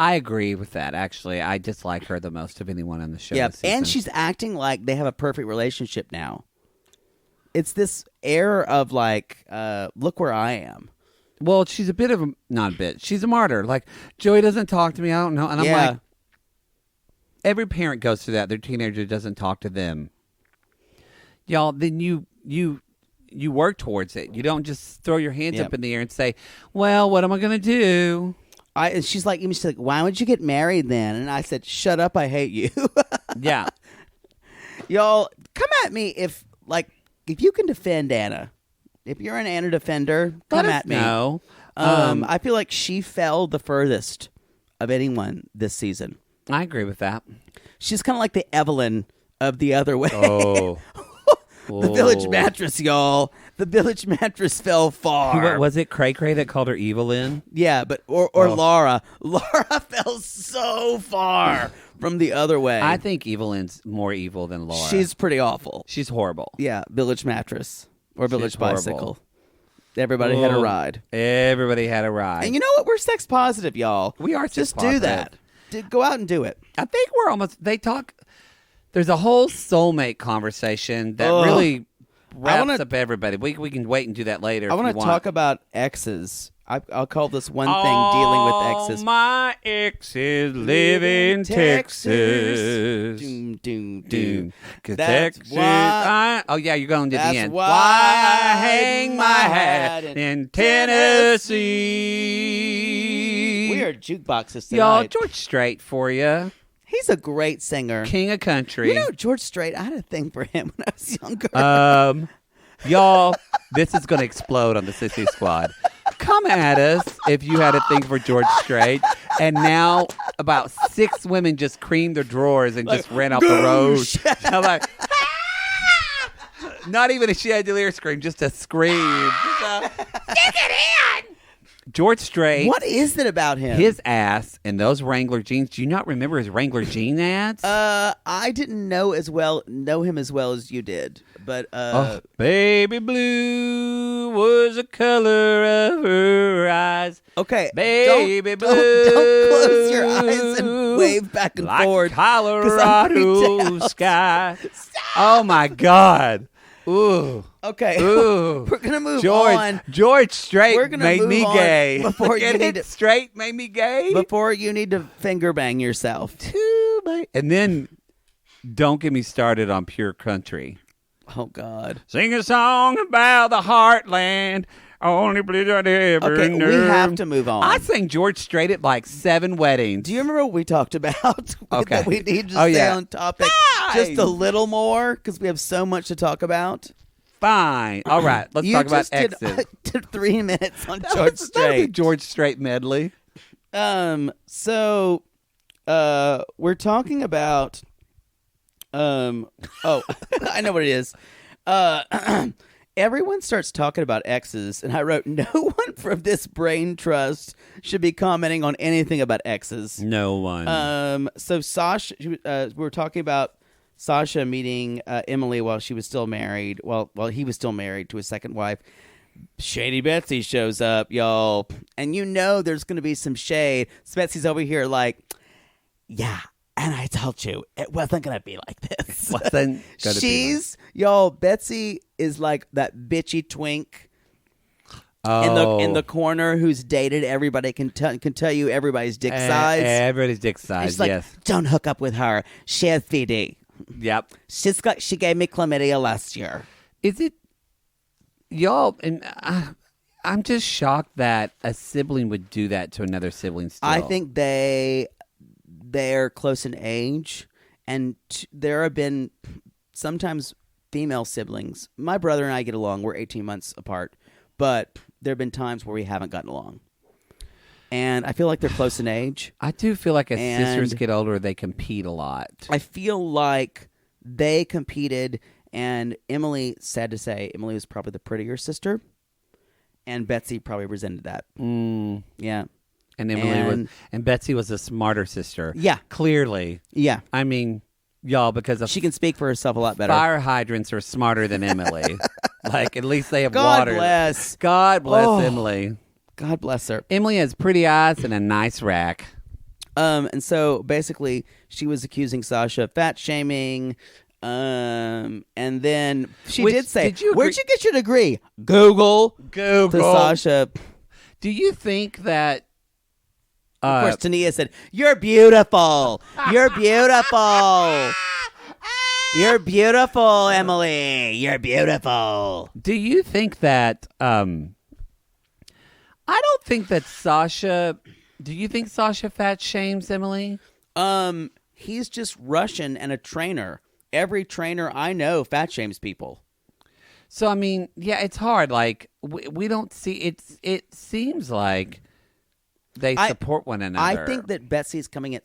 I agree with that, actually. I dislike her the most of anyone on the show. Yeah, and she's acting like they have a perfect relationship now. It's this air of like, look where I am. Well, she's a bit of a, not a bit, she's a martyr. Like, Joey doesn't talk to me, I don't know. And I'm like, every parent goes through that. Their teenager doesn't talk to them. Y'all, then you work towards it. You don't just throw your hands up in the air and say, well, what am I going to do? And she's like, why would you get married then? And I said, shut up, I hate you. Yeah. Y'all, come at me if you can defend Anna. If you're an Anna defender, come at me. No. I feel like she fell the furthest of anyone this season. I agree with that. She's kind of like the Evelyn of the other way. Oh. The village Whoa. mattress, y'all. The village mattress fell far. What was it? Cray Cray that called her Evelyn? Yeah, but or Oh. Laura. Laura fell so far from the other way. I think Evelyn's more evil than Laura. She's pretty awful. She's horrible. Yeah, village mattress or village horrible. bicycle. Everybody had a Oh. ride. Everybody had a ride. And you know what? We're sex positive, y'all. We are sex Just do positive. that. Go out and do it. I think we're almost. They talk. There's a whole soulmate conversation that Ugh. really wraps wanna- up everybody. We can wait and do that later. I want want to talk about exes. I'll call this one thing dealing with exes. My exes live in Texas. Doom, doom, doom. Doom. 'Cause That's Texas, why- oh yeah, you're going to That's the end. why I hang my hat in in Tennessee. We are jukeboxes Y'all, tonight. George Strait for you, He's a great singer. king of country. You know, George Strait, I had a thing for him when I was younger. Y'all, this is going to explode on the Sissy Squad. Come at us if you had a thing for George Strait. And now about 6 women just creamed their drawers and just ran off the road. I'm like, "Ah!" Not even a chandelier scream, just a scream. Just a, stick it in! George Strait. What is it about him? His ass and those Wrangler jeans. Do you not remember his Wrangler jean ads? I didn't know him as well as you did, but Oh, baby blue was the color of her eyes. okay, Baby don't close your eyes and blue, wave back and like forward. 'cause I'm Colorado freaked out. sky. Oh my God. Ooh. Okay, Ooh. we're gonna move George, on George Strait We're gonna made move me on gay. before you Get need it? to- Straight made me gay. before you need to finger bang yourself. And then don't get me started on pure country. Oh God. Sing a song about the heartland. Only place I'd ever Okay, we known. have to move on. I sang George Strait at like 7 weddings. Do you remember what we talked about? Okay. That we need to Oh, stay yeah. on topic Fine. just a little more because we have so much to talk about. Fine. All right. Let's You talk about just did, exes. did 3 minutes on That George was a Strait. George Strait medley. So, we're talking about. Oh, I know what it is. Everyone starts talking about exes, and I wrote, no one from this brain trust should be commenting on anything about exes. No one. So Sasha, we were talking about Sasha meeting Emily while she was still married. While he was still married to his second wife. Shady Betsy shows up, y'all, and you know there's going to be some shade. So Betsy's over here like, yeah, and I told you it wasn't going to be like this. Wasn't gonna be like- Y'all, Betsy is like that bitchy twink Oh. in the corner who's dated everybody, can tell you everybody's dick size. Everybody's dick size, She's like, yes. don't hook up with her. She has VD. Yep. She gave me chlamydia last year. Is it, y'all, and I'm just shocked that a sibling would do that to another sibling still. I think they're close in age, and there have been sometimes female siblings. My brother and I get along. We're 18 months apart, but there have been times where we haven't gotten along. And I feel like they're close in age. I do feel like as And- sisters get older, they compete a lot. I feel like they competed, and Emily, sad to say, Emily was probably the prettier sister, and Betsy probably resented that. Yeah. And Emily was, And- and Betsy was a smarter sister. Yeah. Clearly. Yeah. I mean, y'all, because of She can speak for herself a lot better. fire hydrants are smarter than Emily. Like, at least they have God water. bless. God bless Oh. Emily. God bless her. Emily has pretty eyes and a nice rack. And so basically she was accusing Sasha of fat shaming. And then she Which- did say, did you where'd agree- you get your degree? Google. Google. To Sasha. Do you think that Of course, Tania said, you're beautiful. You're beautiful. You're beautiful, Emily. You're beautiful. do you think that I don't think that Sasha do you think Sasha fat shames Emily? He's just Russian and a trainer. Every trainer I know fat shames people. So I mean, yeah, it's hard. Like we don't see it seems like they support one another. I think that Betsy's coming at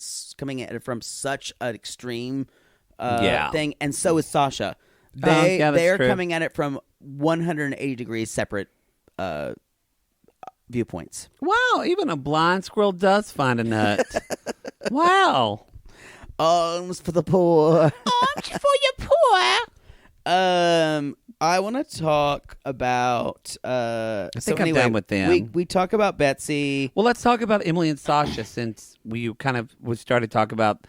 it from such an extreme Yeah. thing, and so is Sasha. They yeah, that's they are true. coming at it from 180 degrees separate viewpoints. Wow, even a blind squirrel does find a nut. Wow. Arms for the poor. Arms for your poor. I want to talk about. I think I'm done with them. We talk about Betsy. Well, let's talk about Emily and Sasha since we started to talk about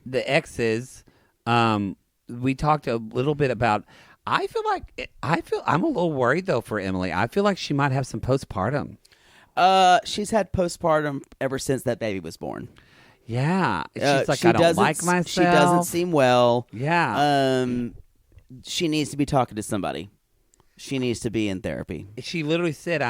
the exes. We talked a little bit about. I'm a little worried though for Emily. I feel like she might have some postpartum. She's had postpartum ever since that baby was born. Yeah, she's like, I don't like myself. She doesn't seem well. Yeah. She needs to be talking to somebody. She needs to be in therapy. She literally said,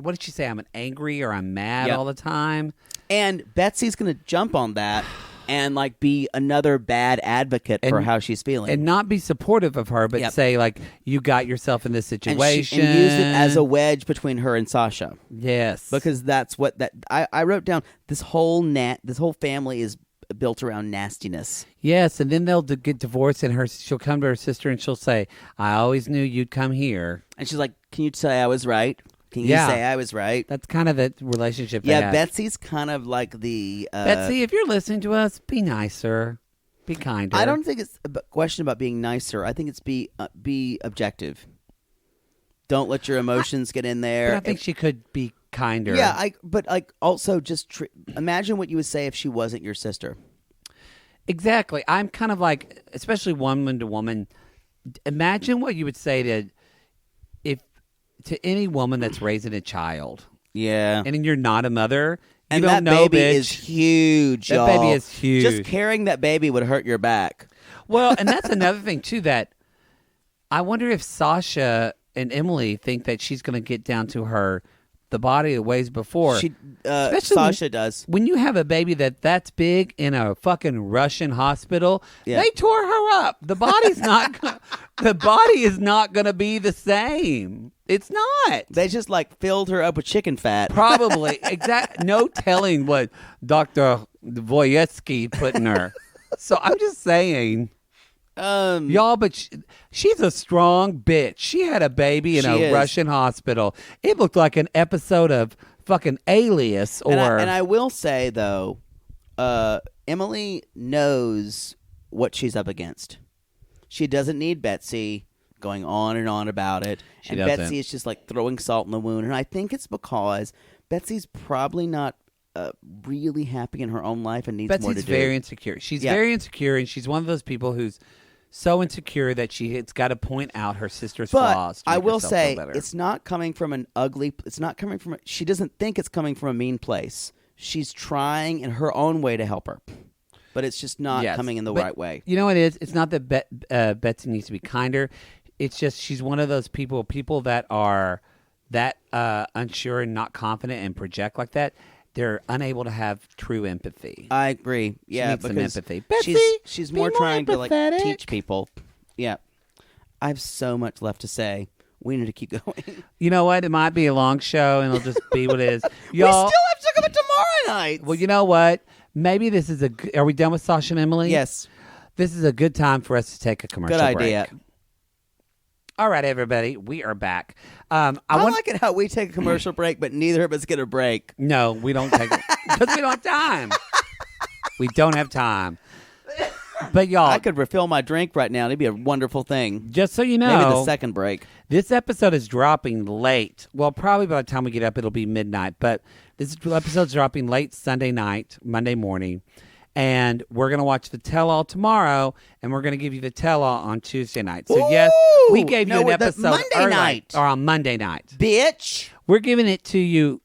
what did she say? I'm angry or I'm mad all the time. And Betsy's going to jump on that and like be another bad advocate for how she's feeling. And not be supportive of her, but say like, you got yourself in this situation. And use it as a wedge between her and Sasha. Yes. Because that's what I wrote down. This whole family is built around nastiness. Yes, and then they'll get divorced, and she'll come to her sister, and she'll say, "I always knew you'd come here." And she's like, "Can you say I was right? Can you say I was right?" That's kind of the relationship. Yeah, they have. Betsy's kind of like the Betsy. If you're listening to us, be nicer, be kinder. I don't think it's a question about being nicer. I think it's be objective. Don't let your emotions get in there. But I think she could be kinder. Yeah, but also just imagine what you would say if she wasn't your sister. Exactly. I'm kind of like, especially woman to woman. Imagine what you would say to any woman that's raising a child. Yeah, and you're not a mother. You and don't that know, baby bitch. is huge. That y'all. baby is huge. Just carrying that baby would hurt your back. Well, and that's another thing too. That I wonder if Sasha and Emily think that she's going to get down to the body it weighs before. Sasha does. When you have a baby that's big in a fucking Russian hospital, they tore her up. The body's not. The body is not going to be the same. It's not. They just like filled her up with chicken fat. Probably. No telling what Dr. Voyetsky put in her. So I'm just saying. Y'all, but she's a strong bitch. She had a baby in a Russian hospital. It looked like an episode of fucking Alias. And I will say though, Emily knows what she's up against. She doesn't need Betsy going on and on about it. She doesn't. Betsy is just like throwing salt in the wound. And I think it's because Betsy's probably not really happy in her own life and needs more to do. Betsy's very insecure. She's very insecure, and she's one of those people who's so insecure that it's got to point out her sister's flaws. But I will say, it's not coming from an ugly. It's not coming from. She doesn't think it's coming from a mean place. She's trying in her own way to help her, but it's just not coming in the right way. You know what it is? It's not that Betsy needs to be kinder. It's just she's one of those people that are that unsure and not confident and project like that. They're unable to have true empathy. I agree. Yeah, she needs some empathy. Betsy, she's more trying to like teach people. Yeah, I have so much left to say. We need to keep going. You know what? It might be a long show, and it'll just be what it is. Y'all, we still have to talk about tomorrow night. Well, you know what? Maybe this is Are we done with Sasha and Emily? Yes. This is a good time for us to take a commercial break. Good idea. All right, everybody, we are back. I like it how we take a commercial break, but neither of us get a break. No, we don't take it because we don't have time. We don't have time. But y'all, I could refill my drink right now. It'd be a wonderful thing. Just so you know, maybe the second break. This episode is dropping late. Well, probably by the time we get up, it'll be midnight. But this episode's dropping late Sunday night, Monday morning. And we're going to watch the tell-all tomorrow, and we're going to give you the tell-all on Tuesday night. So, yes, we gave you an episode Monday night. Or on Monday night. Bitch. We're giving it to you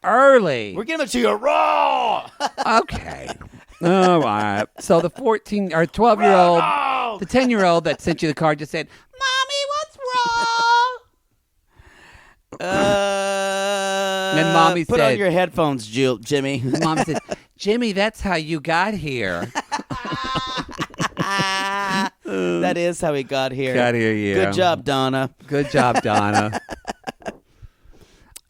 early. We're giving it to you raw. Okay. All right. So, the 14 or 12-year-old, the 10-year-old that sent you the card just said, Mommy, what's wrong? And Mommy put said, on your headphones, Jimmy. Mom said, Jimmy, that's how you got here. That is how he got here. Got here, yeah. Good job, Donna. Good job, Donna.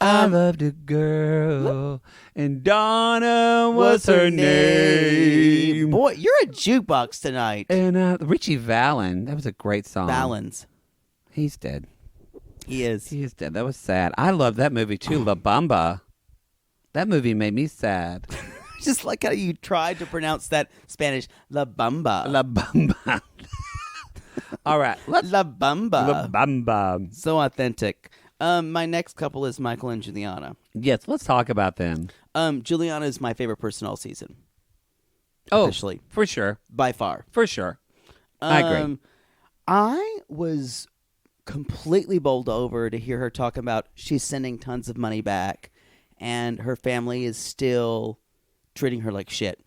I loved a girl, and Donna was her name. Boy, you're a jukebox tonight. And Richie Valens, that was a great song. Valens. He's dead. He is. He is dead. That was sad. I love that movie too, La Bamba. That movie made me sad. Just like how you tried to pronounce that Spanish, La Bamba. La Bamba. All right. La Bamba. La Bamba. So authentic. My next couple is Michael and Juliana. Yes, let's talk about them. Juliana is my favorite person all season. Oh, Officially. for sure. By far. For sure. I agree. I was completely bowled over to hear her talk about she's sending tons of money back and her family is still treating her like shit.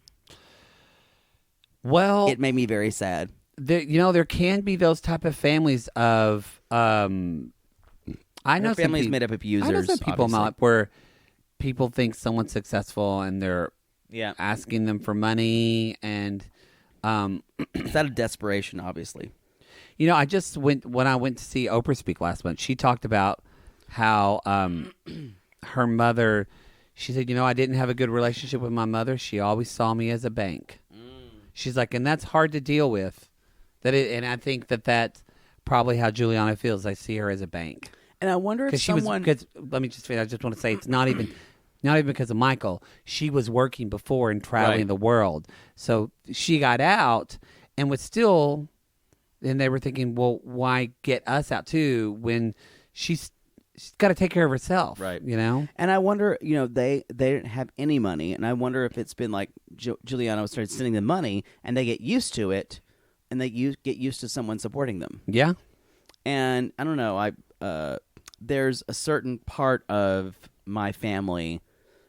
Well, It made me very sad. there can be those type of families of I know Her family's some made up of users. I know some people in my obviously. life where people think someone's successful and they're Yeah. asking them for money, and It's out of desperation, obviously. I just when I went to see Oprah speak last month. She talked about how her mother. She said, I didn't have a good relationship with my mother. She always saw me as a bank. She's like, and that's hard to deal with. And I think that's probably how Juliana feels. I see her as a bank. And I wonder if someone... Because let me just finish. I just want to say it's not even because of Michael. She was working before and traveling the world. So she got out and was still, and they were thinking, well, why get us out too when she's got to take care of herself, Right. And I wonder, they didn't have any money, and I wonder if it's been like Juliana started sending them money, and they get used to it, and they get used to someone supporting them. Yeah. And I don't know, there's a certain part of my family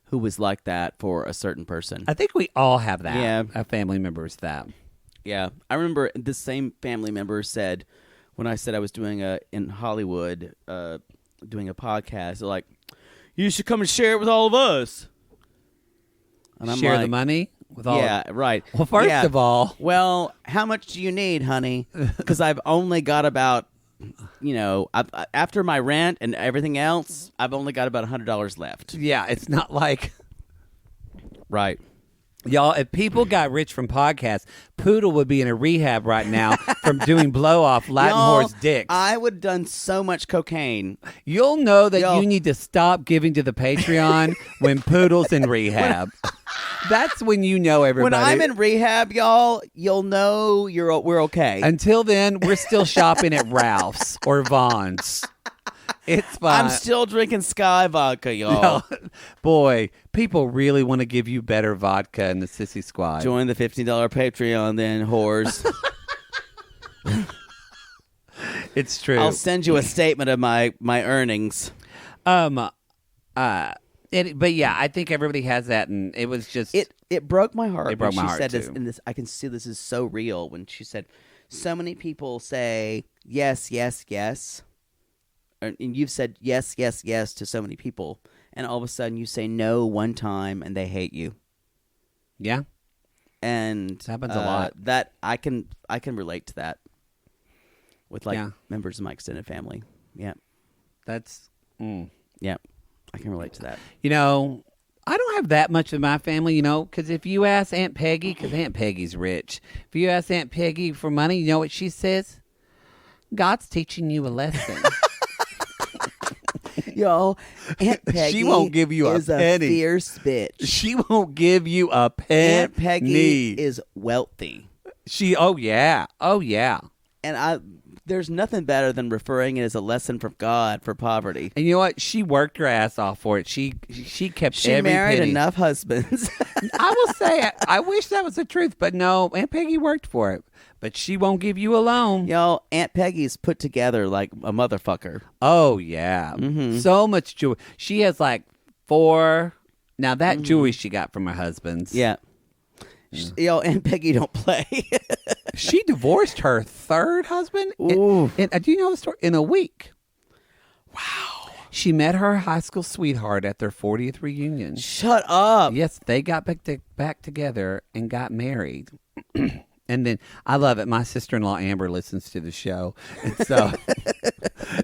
who was like that for a certain person. I think we all have that. Yeah. Our family members that. Yeah, I remember the same family member said when I said I was doing in Hollywood. Doing a podcast, they're like, you should come and share it with all of us. And I'm Share like, the money with all. Yeah, right. Well, first Yeah. of all, Well, how much do you need, honey? Because I've only got about, after my rent and everything else, I've only got about $100 left. yeah, it's not like. Right. Y'all, if people got rich from podcasts, Poodle would be in a rehab right now from doing blow-off Latin horse dicks. I would have done so much cocaine. You'll know that Y'all- you need to stop giving to the Patreon when Poodle's in rehab. That's when you know everybody. When I'm in rehab, y'all, you'll know we're okay. Until then, we're still shopping at Ralph's or Vaughn's. It's fine. I'm still drinking Sky vodka, y'all. Boy, people really want to give you better vodka in the Sissy Squad. Join the $15 Patreon then, whores. It's true. I'll send you a statement of my earnings. But yeah, I think everybody has that, and it was just It broke my heart. It broke when my she heart, said this, too. and this I can see this is so real. When she said, so many people say yes, yes, yes, and you've said yes, yes, yes to so many people, and all of a sudden you say no one time, and they hate you. yeah. And It happens a lot. That I can relate to that with Yeah. members of my extended family. Yeah, That's yeah, I can relate to that. I don't have that much of my family, because if you ask Aunt Peggy, because Aunt Peggy's rich, if you ask Aunt Peggy for money, you know what she says? God's teaching you a lesson. Y'all, Aunt Peggy She won't give you a is penny. a fierce bitch. She won't give you a penny. Aunt Peggy is wealthy. Oh yeah. And there's nothing better than referring it as a lesson from God for poverty. And you know what? She worked her ass off for it. She kept She every married penny. enough husbands. I will say, I wish that was the truth, but no, Aunt Peggy worked for it. But she won't give you a loan. Y'all, Aunt Peggy's put together like a motherfucker. Oh, yeah. So much jewelry. She has like 4. Now, that jewelry she got from her husband's. Yeah. Y'all, Aunt Peggy don't play. She divorced her 3rd husband. Ooh. Do you know the story? In a week. Wow. She met her high school sweetheart at their 40th reunion. Shut up. Yes, they got back together and got married. And then, I love it. My sister-in-law, Amber, listens to the show. And so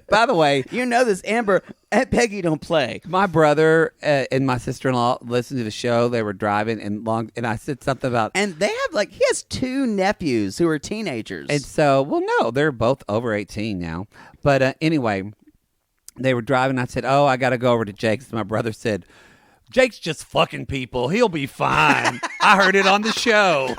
By the way, You know this, Amber. Aunt Peggy don't play. my brother and my sister-in-law listened to the show. They were driving and I said something about. And they have he has 2 nephews who are teenagers. And so, well, no, they're both over 18 now. But anyway, they were driving. I said, "Oh, I got to go over to Jake's." My brother said, "Jake's just fucking people. He'll be fine." I heard it on the show.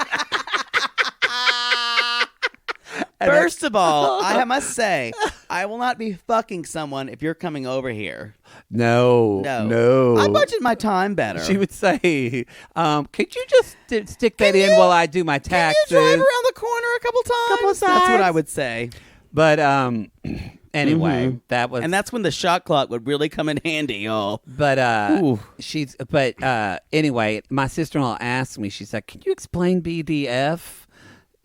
First of all, I must say, I will not be fucking someone if you're coming over here. No. I budget my time better. She would say, "Could you just stick that in while I do my taxes?" Can you drive around the corner a couple times? That's what I would say. But anyway, that was, And that's when the shot clock would really come in handy, y'all. But Ooh. anyway, my sister-in-law asked me. She's like, "Can you explain BDF?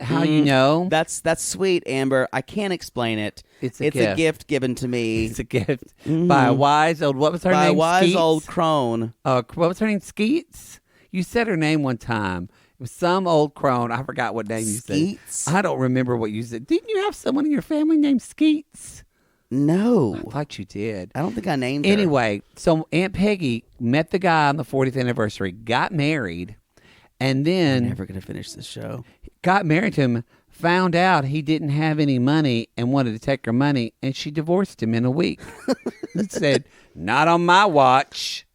How you know?" That's sweet, Amber. I can't explain it. It's a gift given to me. It's a gift by a wise old. What was her by name? a wise Skeets? old crone. What was her name? Skeets. You said her name one time. It was some old crone. I forgot what name you Skeets? said. I don't remember what you said. Didn't you have someone in your family named Skeets? No, I thought you did. I don't think I named her. Anyway, so Aunt Peggy met the guy on the 40th anniversary, got married, and then I'm never gonna finish this show. got married to him, found out he didn't have any money and wanted to take her money, and she divorced him in a week. And said, "Not on my watch."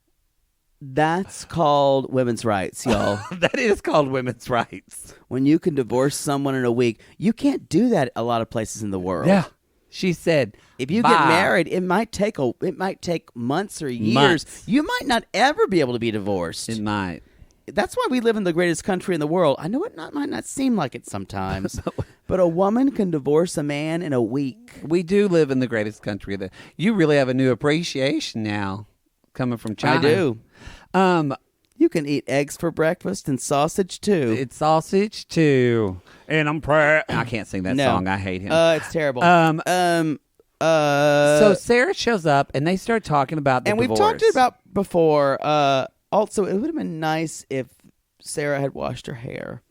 That's called women's rights, y'all. That is called women's rights. When you can divorce someone in a week, you can't do that a lot of places in the world. Yeah. She said, If you "Bye." get married, it might take months or years. Months. You might not ever be able to be divorced. It might. That's why we live in the greatest country in the world. I know might not seem like it sometimes, but a woman can divorce a man in a week. We do live in the greatest country. You really have a new appreciation now coming from China. I do. Um, You can eat eggs for breakfast and sausage too. It's sausage too. And I'm proud. I can't sing that No. song. I hate him. It's terrible. So Sarah shows up and they start talking about the and divorce. we've talked about before. Also, it would have been nice if Sarah had washed her hair.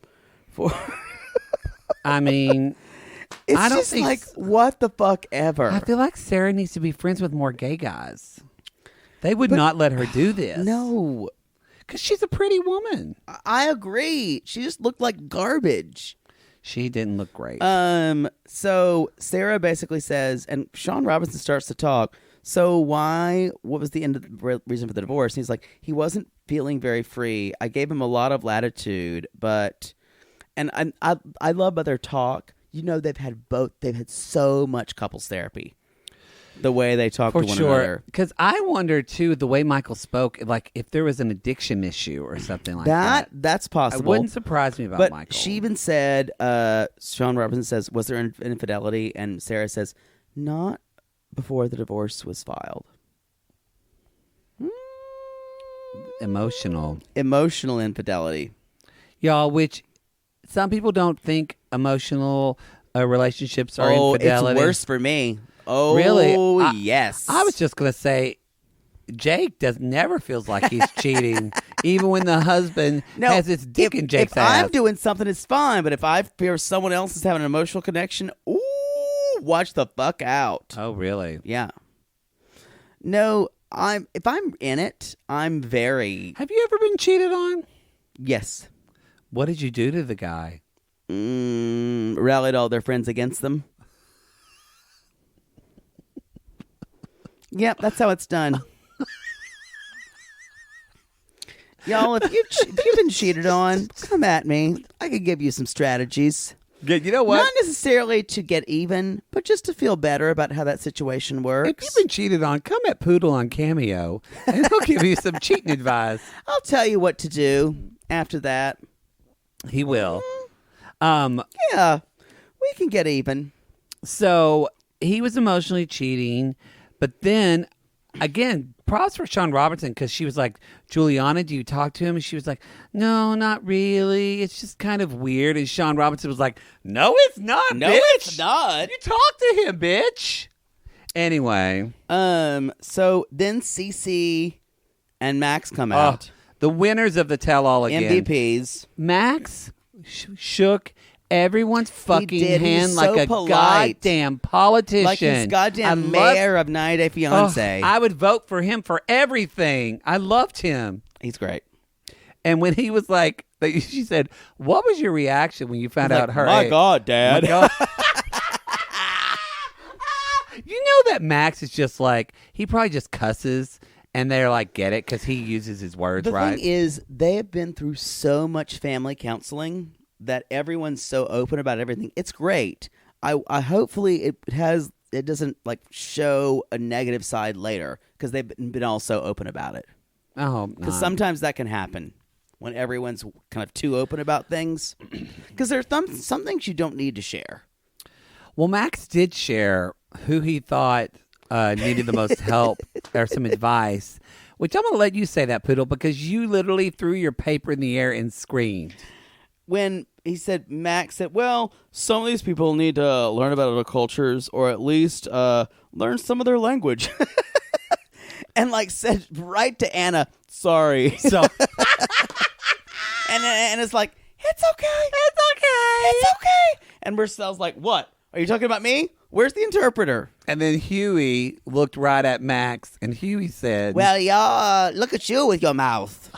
I mean, It's I don't just think like what the fuck ever. I feel like Sarah needs to be friends with more gay guys. They would not let her do this. No, because she's a pretty woman. I agree. She just looked like garbage. She didn't look great. So Sarah basically says, and Sean Robinson starts to talk. So what was the end of the reason for the divorce? And he's like, he wasn't feeling very free. I gave him a lot of latitude, and I love by their talk. You know, they've had so much couples therapy. The way they talk For to one sure. another. Because I wonder, too, the way Michael spoke, like if there was an addiction issue or something like that. That's It possible. wouldn't surprise me about But Michael. she even said, Sean Robinson says, was there an infidelity? And Sarah says, not before the divorce was filed. Emotional. Emotional infidelity. Y'all, which some people don't think emotional relationships are infidelity. It's worse for me. Oh, Really? yes. I was just going to say, Jake never feels like he's cheating, even when the husband has his dick in Jake's if ass. I'm doing something, it's fine. But if I fear someone else is having an emotional connection, ooh, watch the fuck out. Oh, really? Yeah. No, if I'm in it, I'm very... Have you ever been cheated on? Yes. What did you do to the guy? Rallied all their friends against them. Yep, that's how it's done. Y'all, if you've been cheated on, come at me. I could give you some strategies. Yeah, you know what? Not necessarily to get even, but just to feel better about how that situation works. If you've been cheated on, come at Poodle on Cameo, and he'll give you some cheating advice. I'll tell you what to do after that. He will. Yeah, we can get even. So he was emotionally cheating, but then, again, props for Sean Robinson, because she was like, Juliana, do you talk to him? And she was like, no, not really. It's just kind of weird. And Sean Robinson was like, no, it's not, No, bitch. it's not. You talk to him, bitch. Anyway. So then CC and Max come out. The winners of the tell-all again. MVPs. Max shook everyone's fucking did. He hand was like so a polite. goddamn politician. Like he's goddamn mayor of 90 Day Fiancé. I would vote for him for everything. I loved him. He's great. And when he was like, she said, "What was your reaction when you found out her My age?" God, Dad. My God. You know that Max is just like, he probably just cusses and they're like, get it, because he uses his words The right. thing is, they have been through so much family counseling that everyone's so open about everything. It's great. I hopefully it doesn't like show a negative side later because they've been all so open about it. Oh, Because sometimes that can happen when everyone's kind of too open about things. Because there's some things you don't need to share. Well, Max did share who he thought needed the most help or some advice, which I'm going to let you say that, Poodle, because you literally threw your paper in the air and screamed. When he said, Max said, well, some of these people need to learn about other cultures or at least learn some of their language. And like said right to Anna, sorry. So, and it's like, it's okay. It's okay. It's okay. And Marcel's like, what? Are you talking about me? Where's the interpreter? and then Huey looked right at Max, and Huey said, Well, y'all, look at you with your mouth.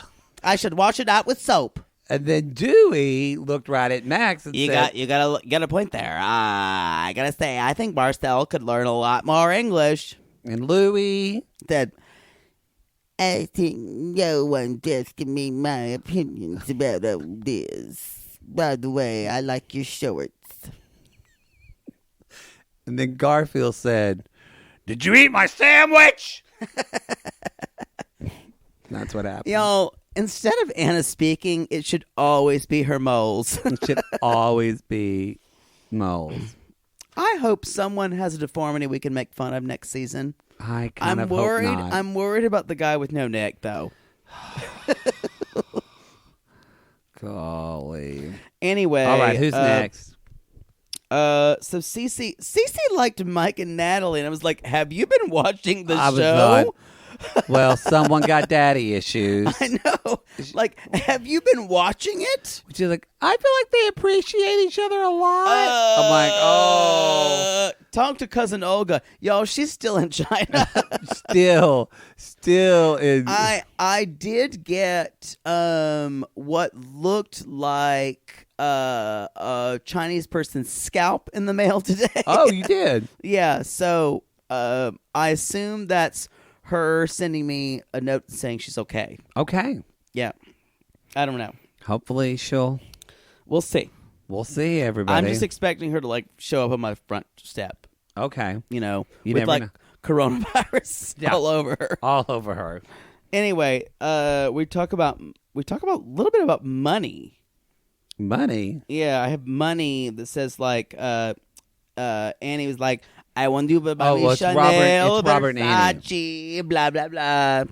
I should wash it out with soap. and then Dewey looked right at Max and said, You got a point there. I gotta say, I think Marcel could learn a lot more English. and Louie, That I think no one just give me my opinions about all this. By the way, I like your shorts. and then Garfield said, "Did you eat my sandwich?" That's what happened. Y'all, instead of Anna speaking, it should always be her moles. It should always be moles. I hope someone has a deformity we can make fun of next season. I kind of worried. hope not. I'm worried about the guy with no neck, though. Golly. Anyway, All right, who's next? So Cece liked Mike and Natalie, and I was like, "Have you been watching the I was show?" not. Well, someone got daddy issues. I know. Like, have you been watching it? Which is like, I feel like they appreciate each other a lot. I'm like, oh, Talk to cousin Olga, y'all. She's still in China. still in. I did get what looked like a Chinese person's scalp in the mail today. Oh, you did? Yeah. So I assume that's her sending me a note saying she's okay. Okay. Yeah. I don't know. Hopefully We'll see. we'll see, everybody. I'm just expecting her to like show up on my front step. Okay. You know, You with never like know. coronavirus Yeah. all over her. All over her. Anyway, we talk about a little bit about money. Money. Yeah, I have money that says like Annie was like, I want you to buy me it's Chanel, Robert and Annie. Versace, blah blah blah.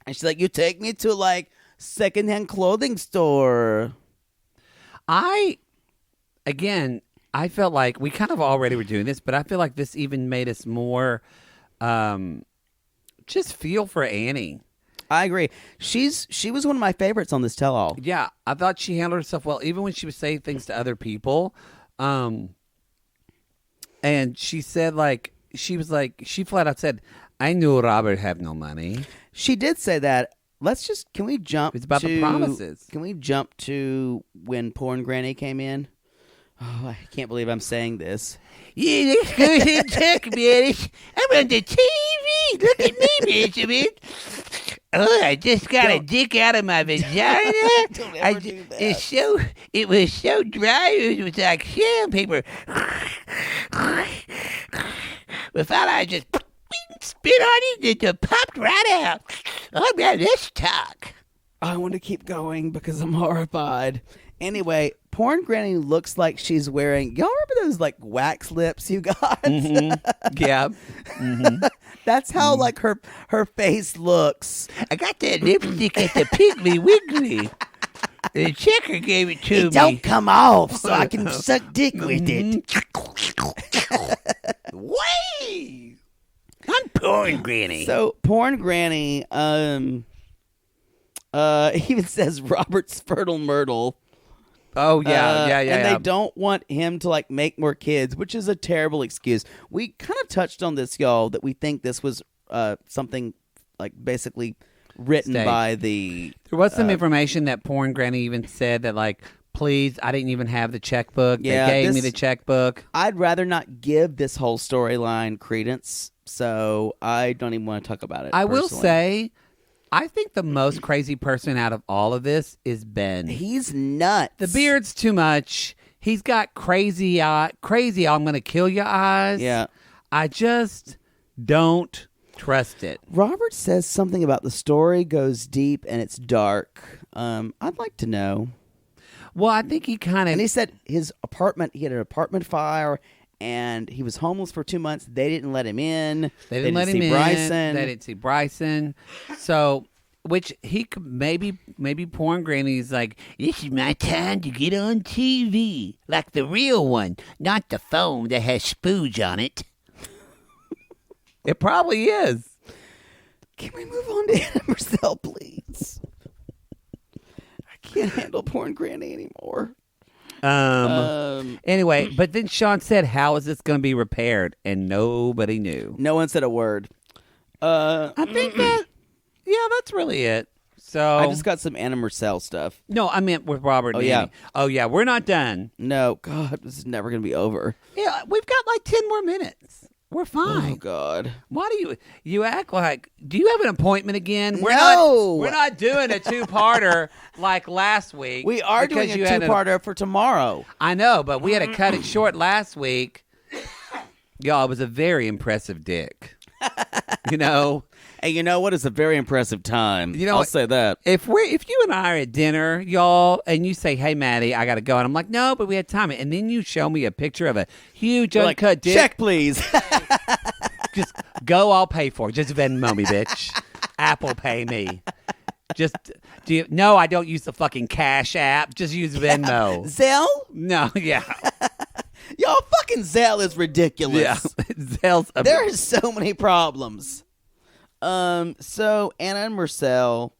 And she's like, you take me to like secondhand clothing store. I felt like we kind of already were doing this, but I feel like this even made us more just feel for Annie. I agree. She was one of my favorites on this tell-all. Yeah, I thought she handled herself well, even when she was saying things to other people. And she said, she flat out said, I knew Robert had no money. She did say that. Can we jump It's about the promises. Can we jump to when Porn Granny came in? Oh, I can't believe I'm saying this. Yeah, let's go ahead and talk about it. I'm on the TV. Look at me, Benjamin. Oh, I just got a dick out of my vagina. Don't ever do that. It was so dry, it was like sandpaper. But thought I just spit on it, it popped right out. Oh, man, let's talk. I want to keep going because I'm horrified. Anyway, Porn Granny looks like she's wearing. Y'all remember those like wax lips you got? Mm-hmm. Yeah. Mm-hmm. That's how like her face looks. I got that lipstick at the Piggly Wiggly. The checker gave it to me. Don't come off so I can suck dick with it. Wait! I'm Porn Granny. So Porn Granny even says Robert's fertile myrtle. Oh, yeah. And they don't want him to like make more kids, which is a terrible excuse. We kind of touched on this, y'all, that we think this was something like basically written by the. There was some information that Porn Granny even said that like, please, I didn't even have the checkbook. Yeah, they gave me the checkbook. I'd rather not give this whole storyline credence, so I don't even want to talk about it. I will say, I think the most crazy person out of all of this is Ben. He's nuts. The beard's too much. He's got crazy, I'm going to kill your eyes. Yeah. I just don't trust it. Robert says something about the story goes deep and it's dark. I'd like to know. Well, I think he kind of... And he said his apartment, he had an apartment fire, and he was homeless for 2 months. They didn't let him in. They didn't let him see in. Bryson. They didn't see Bryson. So, which he could maybe Porn Granny's like, this is my time to get on TV. Like the real one, not the phone that has spooge on it. It probably is. Can we move on to Anna Marcel, please? I can't handle Porn Granny anymore. Anyway, but then Sean said, how is this going to be repaired? And nobody knew. No one said a word. I think that, yeah, that's really it. So I just got some Anna Marcel stuff. No, I meant with Robert and yeah. Annie. Oh, yeah, we're not done. No, God, this is never going to be over. Yeah, we've got like 10 more minutes. We're fine. Oh, God. Why do you act like, do you have an appointment again? No. We're not doing a two-parter like last week. We are doing a two-parter for tomorrow. I know, but we had to cut it short last week. Y'all, it was a very impressive dick. You know? Hey, you know what? It's a very impressive time. You know, I'll say that. If you and I are at dinner, y'all, and you say, "Hey, Maddie, I got to go," and I'm like, "No, but we had time," and then you show me a picture of a huge uncut dick. Check, please. Just go. I'll pay for it. Just Venmo me, bitch. Apple Pay me. Just no, I don't use the fucking Cash App. Just use Venmo. Zelle? No, yeah. Y'all, fucking Zelle is ridiculous. Yeah, Zelle's there are so many problems. So Anna and Marcel,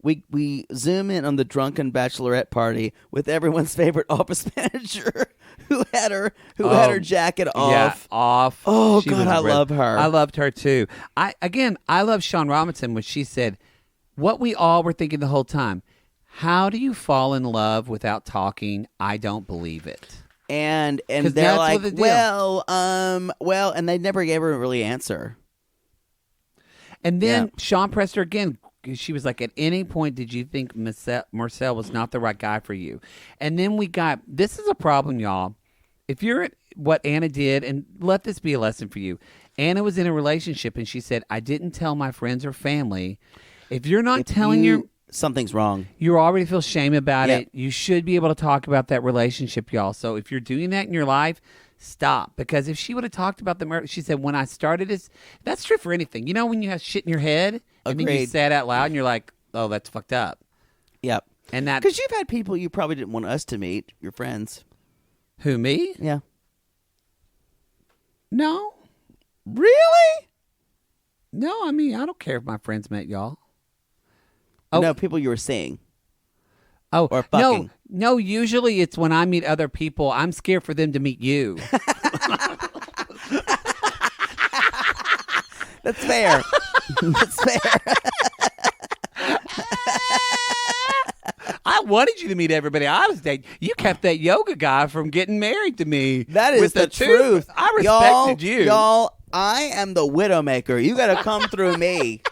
we zoom in on the drunken bachelorette party with everyone's favorite office manager who had her jacket off. Yeah, off. Oh, She God, was I love her. I loved her too. I love Sean Robinson when she said what we all were thinking the whole time. How do you fall in love without talking? I don't believe it. And they're that's like, what the well, and they never gave her a really answer. And then Sean pressed her again. She was like, at any point did you think Marcel was not the right guy for you? And then this is a problem, y'all. If you're at what Anna did, and let this be a lesson for you. Anna was in a relationship and she said, I didn't tell my friends or family. If you're not telling something's wrong. You already feel shame about it. You should be able to talk about that relationship, y'all. So if you're doing that in your life, stop. Because if she would have talked about the murder, she said, when I started this, that's true for anything. You know, when you have shit in your head and then you say it out loud and you're like, oh, that's fucked up. Yep. And that, because you've had people you probably didn't want us to meet, your friends. Who, me? Yeah. No. Really? No, I mean, I don't care if my friends met y'all. Oh. No, people you were seeing. Oh, or fucking. No, usually it's when I meet other people, I'm scared for them to meet you. That's fair. That's fair. I wanted you to meet everybody I was dating. You kept that yoga guy from getting married to me. That is the truth. I respected you. Y'all, I am the widowmaker. You got to come through me.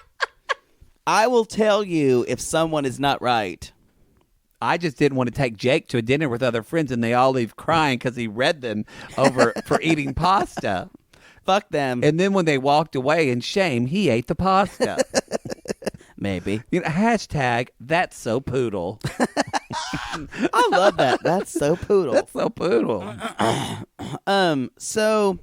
I will tell you if someone is not right. I just didn't want to take Jake to a dinner with other friends and they all leave crying because he read them over for eating pasta. Fuck them. And then when they walked away in shame, he ate the pasta. Maybe. You know, hashtag, that's so poodle. I love that. That's so poodle. That's so poodle. So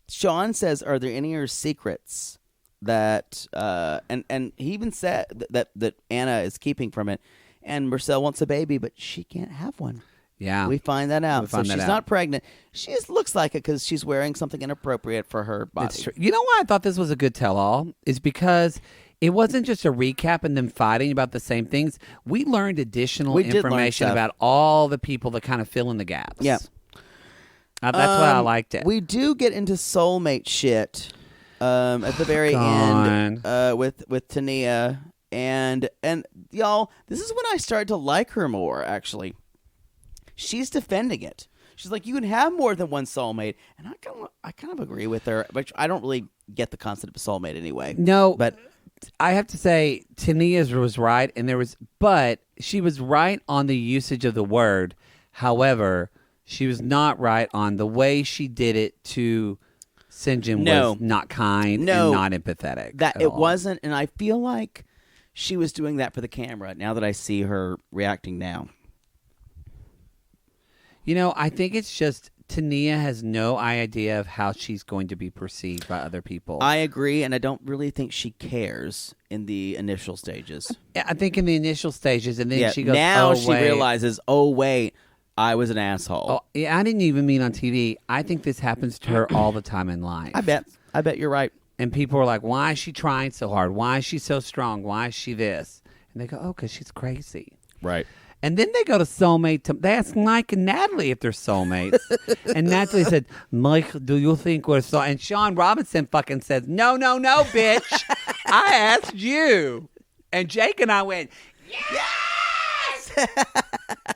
Sean says, are there any of your secrets that and he even said that Anna is keeping from it, and Marcel wants a baby but she can't have one. Yeah, we find that out. So she's out. not pregnant. She just looks like it because she's wearing something inappropriate for her body. It's true. You know why I thought this was a good tell-all is because it wasn't just a recap and them fighting about the same things. We learned additional information about all the people that kind of fill in the gaps. Yeah. That's why I liked it. We do get into soulmate shit at the very end with Tania. And y'all, this is when I started to like her more, actually. She's defending it. She's like, you can have more than one soulmate. And I kind of agree with her, but I don't really get the concept of soulmate anyway. No, but I have to say, Tania's was right, but she was right on the usage of the word. However, she was not right on the way she did it to Sinjin was not kind and not empathetic. That it wasn't, and I feel like she was doing that for the camera now that I see her reacting now. You know, I think it's just Tania has no idea of how she's going to be perceived by other people. I agree, and I don't really think she cares in the initial stages. I think in the initial stages, and then she goes, now she realizes, oh, wait, I was an asshole. Oh, yeah, I didn't even mean on TV. I think this happens to her all the time in life. I bet you're right. And people are like, why is she trying so hard? Why is she so strong? Why is she this? And they go, oh, because she's crazy. Right. And then they go to soulmate. They ask Mike and Natalie if they're soulmates. And Natalie said, Mike, do you think we're so? And Sean Robinson fucking says, no, bitch. I asked you. And Jake and I went, yes!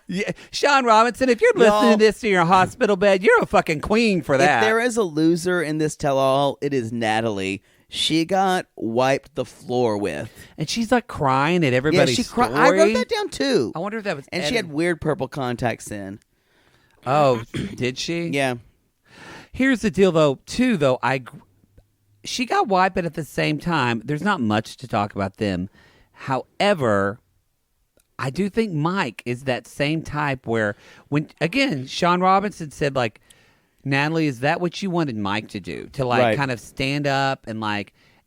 Yeah. Sean Robinson, if you're listening to this in your hospital bed, you're a fucking queen for that. If there is a loser in this tell-all, it is Natalie. She got wiped the floor with. And she's like crying at everybody's story. I wrote that down too. I wonder if that was And she had weird purple contacts in. Oh, did she? Yeah. Here's the deal though, she got wiped, but at the same time, there's not much to talk about them. However, I do think Mike is that same type where Sean Robinson said like, Natalie, is that what you wanted Mike to do? To kind of stand up and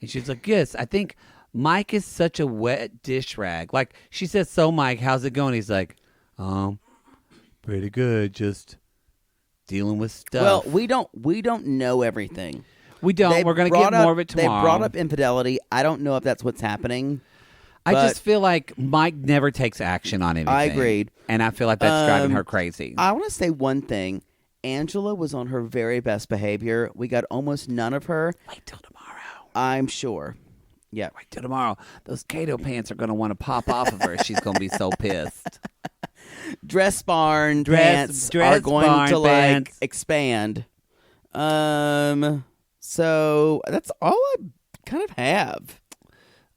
she's like, yes, I think Mike is such a wet dish rag. Like she says, so Mike, how's it going? He's like, pretty good, just dealing with stuff. Well, we don't know everything. We don't. We're going to get more of it tomorrow. They brought up infidelity. I don't know if that's what's happening. I just feel like Mike never takes action on anything. I agreed. And I feel like that's driving her crazy. I want to say one thing. Angela was on her very best behavior. We got almost none of her. Wait till tomorrow. I'm sure. Yeah. Wait till tomorrow. Those Kato pants are going to want to pop off of her. She's going to be so pissed. Dress barn pants are going to expand. So that's all I kind of have.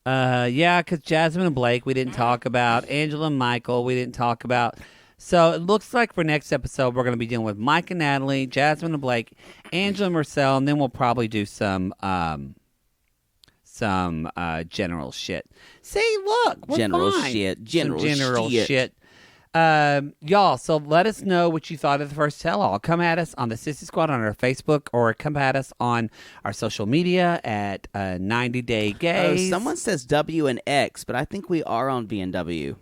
Yeah, because Jasmine and Blake we didn't talk about. Angela and Michael we didn't talk about. So it looks like for next episode, we're going to be dealing with Mike and Natalie, Jasmine and Blake, Angela and Marcel, and then we'll probably do some general shit. See, look, we're general fine. Shit. General shit. Y'all, so let us know what you thought of the first tell-all. Come at us on the Sissy Squad on our Facebook, or come at us on our social media at 90 Day Gays. Someone says W and X, but I think we are on V&W.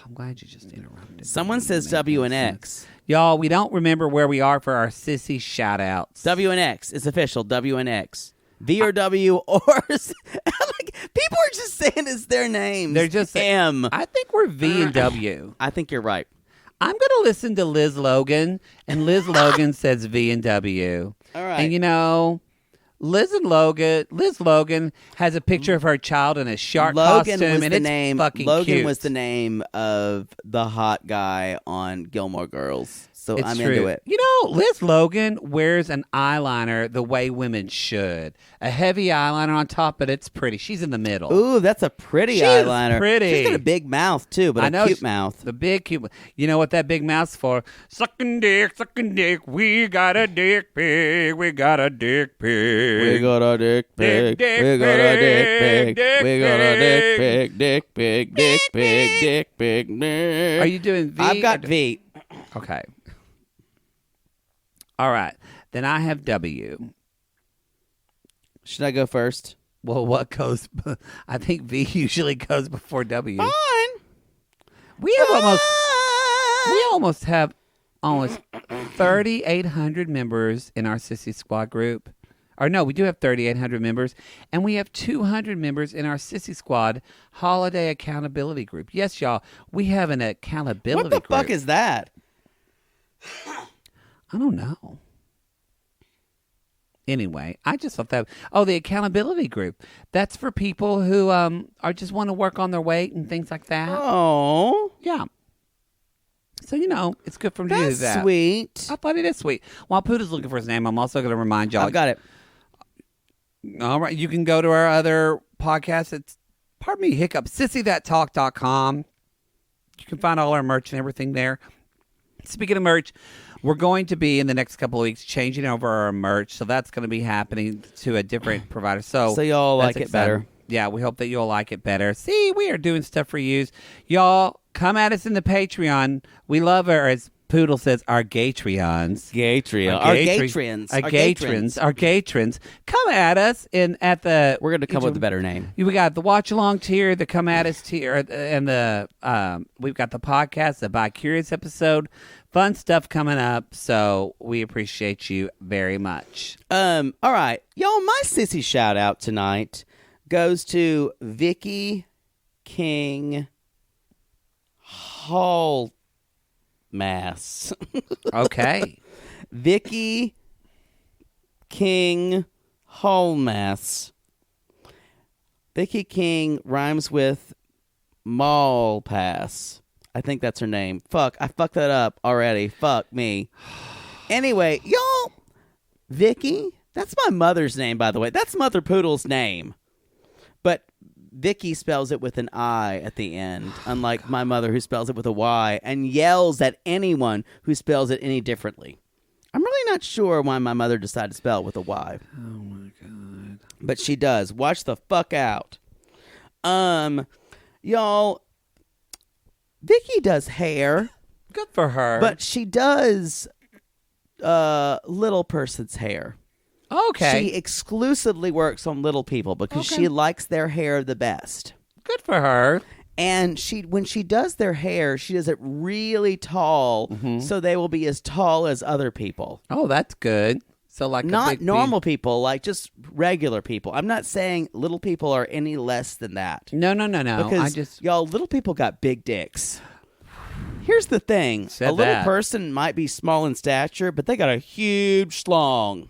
I'm glad you just interrupted. Someone says W and X. Y'all, we don't remember where we are for our sissy shout-outs. W and X. It's official. W and X. V or W or... people are just saying it's their names. They're just M. I think we're V and W. I think you're right. I'm going to listen to Liz Logan, and Liz Logan says V and W. All right. And, you know... Liz Logan has a picture of her child in a shark costume, and it's fucking Logan cute. was the name of the hot guy on Gilmore Girls, so It's I'm true. into it. You know, Liz Logan wears an eyeliner the way women should. A heavy eyeliner on top, but it's pretty. She's in the middle. Ooh, that's a pretty She's eyeliner. pretty. She's got a big mouth, too, but a cute mouth. The big cute. You know what that big mouth's for? Sucking dick, we got a dick pig, we got a dick pig. We got a dick pig. We got a dick pig. We got a dick pig. Dick pig. Dick pig. Dick pig. Are you doing V? I've got V. Okay. All right. Then I have W. Should I go first? Well, what goes? I think V usually goes before W. Fine. We almost have 3,800 members in our Sissy Squad group. Or no, we do have 3,800 members, and we have 200 members in our Sissy Squad Holiday Accountability Group. Yes, y'all, we have an accountability group. What the fuck is that? I don't know. Anyway, I just thought that. Oh, the accountability group. That's for people who are just want to work on their weight and things like that. Oh, Yeah. So, it's good for them to do that's that. sweet. I thought it is sweet. While Poodle's looking for his name, I'm also going to remind y'all. I've got it. All right. You can go to our other podcast. It's, hiccup, sissythattalk.com. You can find all our merch and everything there. Speaking of merch, we're going to be in the next couple of weeks changing over our merch. So that's going to be happening to a different provider. So y'all like that's it better. Yeah, we hope that you'll like it better. See, we are doing stuff for you. Y'all, come at us in the Patreon. We love our, as Poodle says, our Gatreons. Our Gatrons. Our Gatrons. Come at us at the... We're going to come with a better name. We got the watch along tier, the come at us tier, and we've got the podcast, the Bi Curious episode. Fun stuff coming up, so we appreciate you very much. All right. Y'all, my sissy shout out tonight goes to Vicky King Hall Mass. Okay. Vicky King Hallmass. Vicky King rhymes with Mall Pass. I think that's her name. Fuck, I fucked that up already. Fuck me. Anyway, y'all, Vicky, that's my mother's name, by the way. That's Mother Poodle's name. But Vicky spells it with an I at the end, unlike my mother who spells it with a Y and yells at anyone who spells it any differently. I'm really not sure why my mother decided to spell it with a Y. Oh, my God. But she does. Watch the fuck out. Y'all, Vicky does hair. Good for her. But she does little person's hair. Okay. She exclusively works on little people because she likes their hair the best. Good for her. And when she does their hair, she does it really tall, so they will be as tall as other people. Oh, that's good. So like not normal people, like just regular people. I'm not saying little people are any less than that. No. Because y'all, little people got big dicks. Here's the thing: a little person might be small in stature, but they got a huge schlong.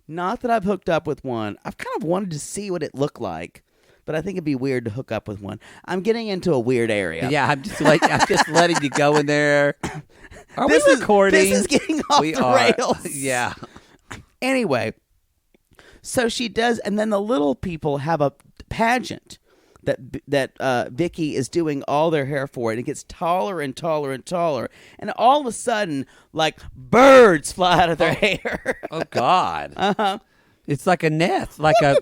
Not that I've hooked up with one. I've kind of wanted to see what it looked like, but I think it'd be weird to hook up with one. I'm getting into a weird area. Yeah, I'm just letting you go in there. Are we recording? This is getting off the rails. Yeah. Anyway, so she does, and then the little people have a pageant that Vicky is doing all their hair for, and it gets taller and taller and taller, and all of a sudden, like birds fly out of their hair. Oh God! Uh-huh. It's like a nest, like a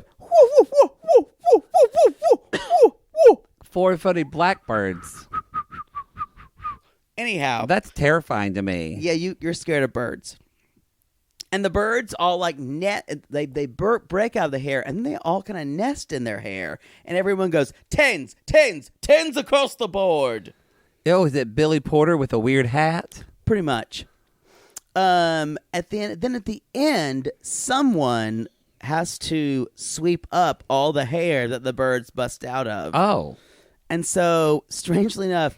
4-footed blackbirds. Anyhow, that's terrifying to me. Yeah, you're scared of birds. And the birds all like they break out of the hair, and they all kind of nest in their hair. And everyone goes, tens across the board. Oh, is it Billy Porter with a weird hat? Pretty much. At the end, someone has to sweep up all the hair that the birds bust out of. Oh. And so, strangely enough,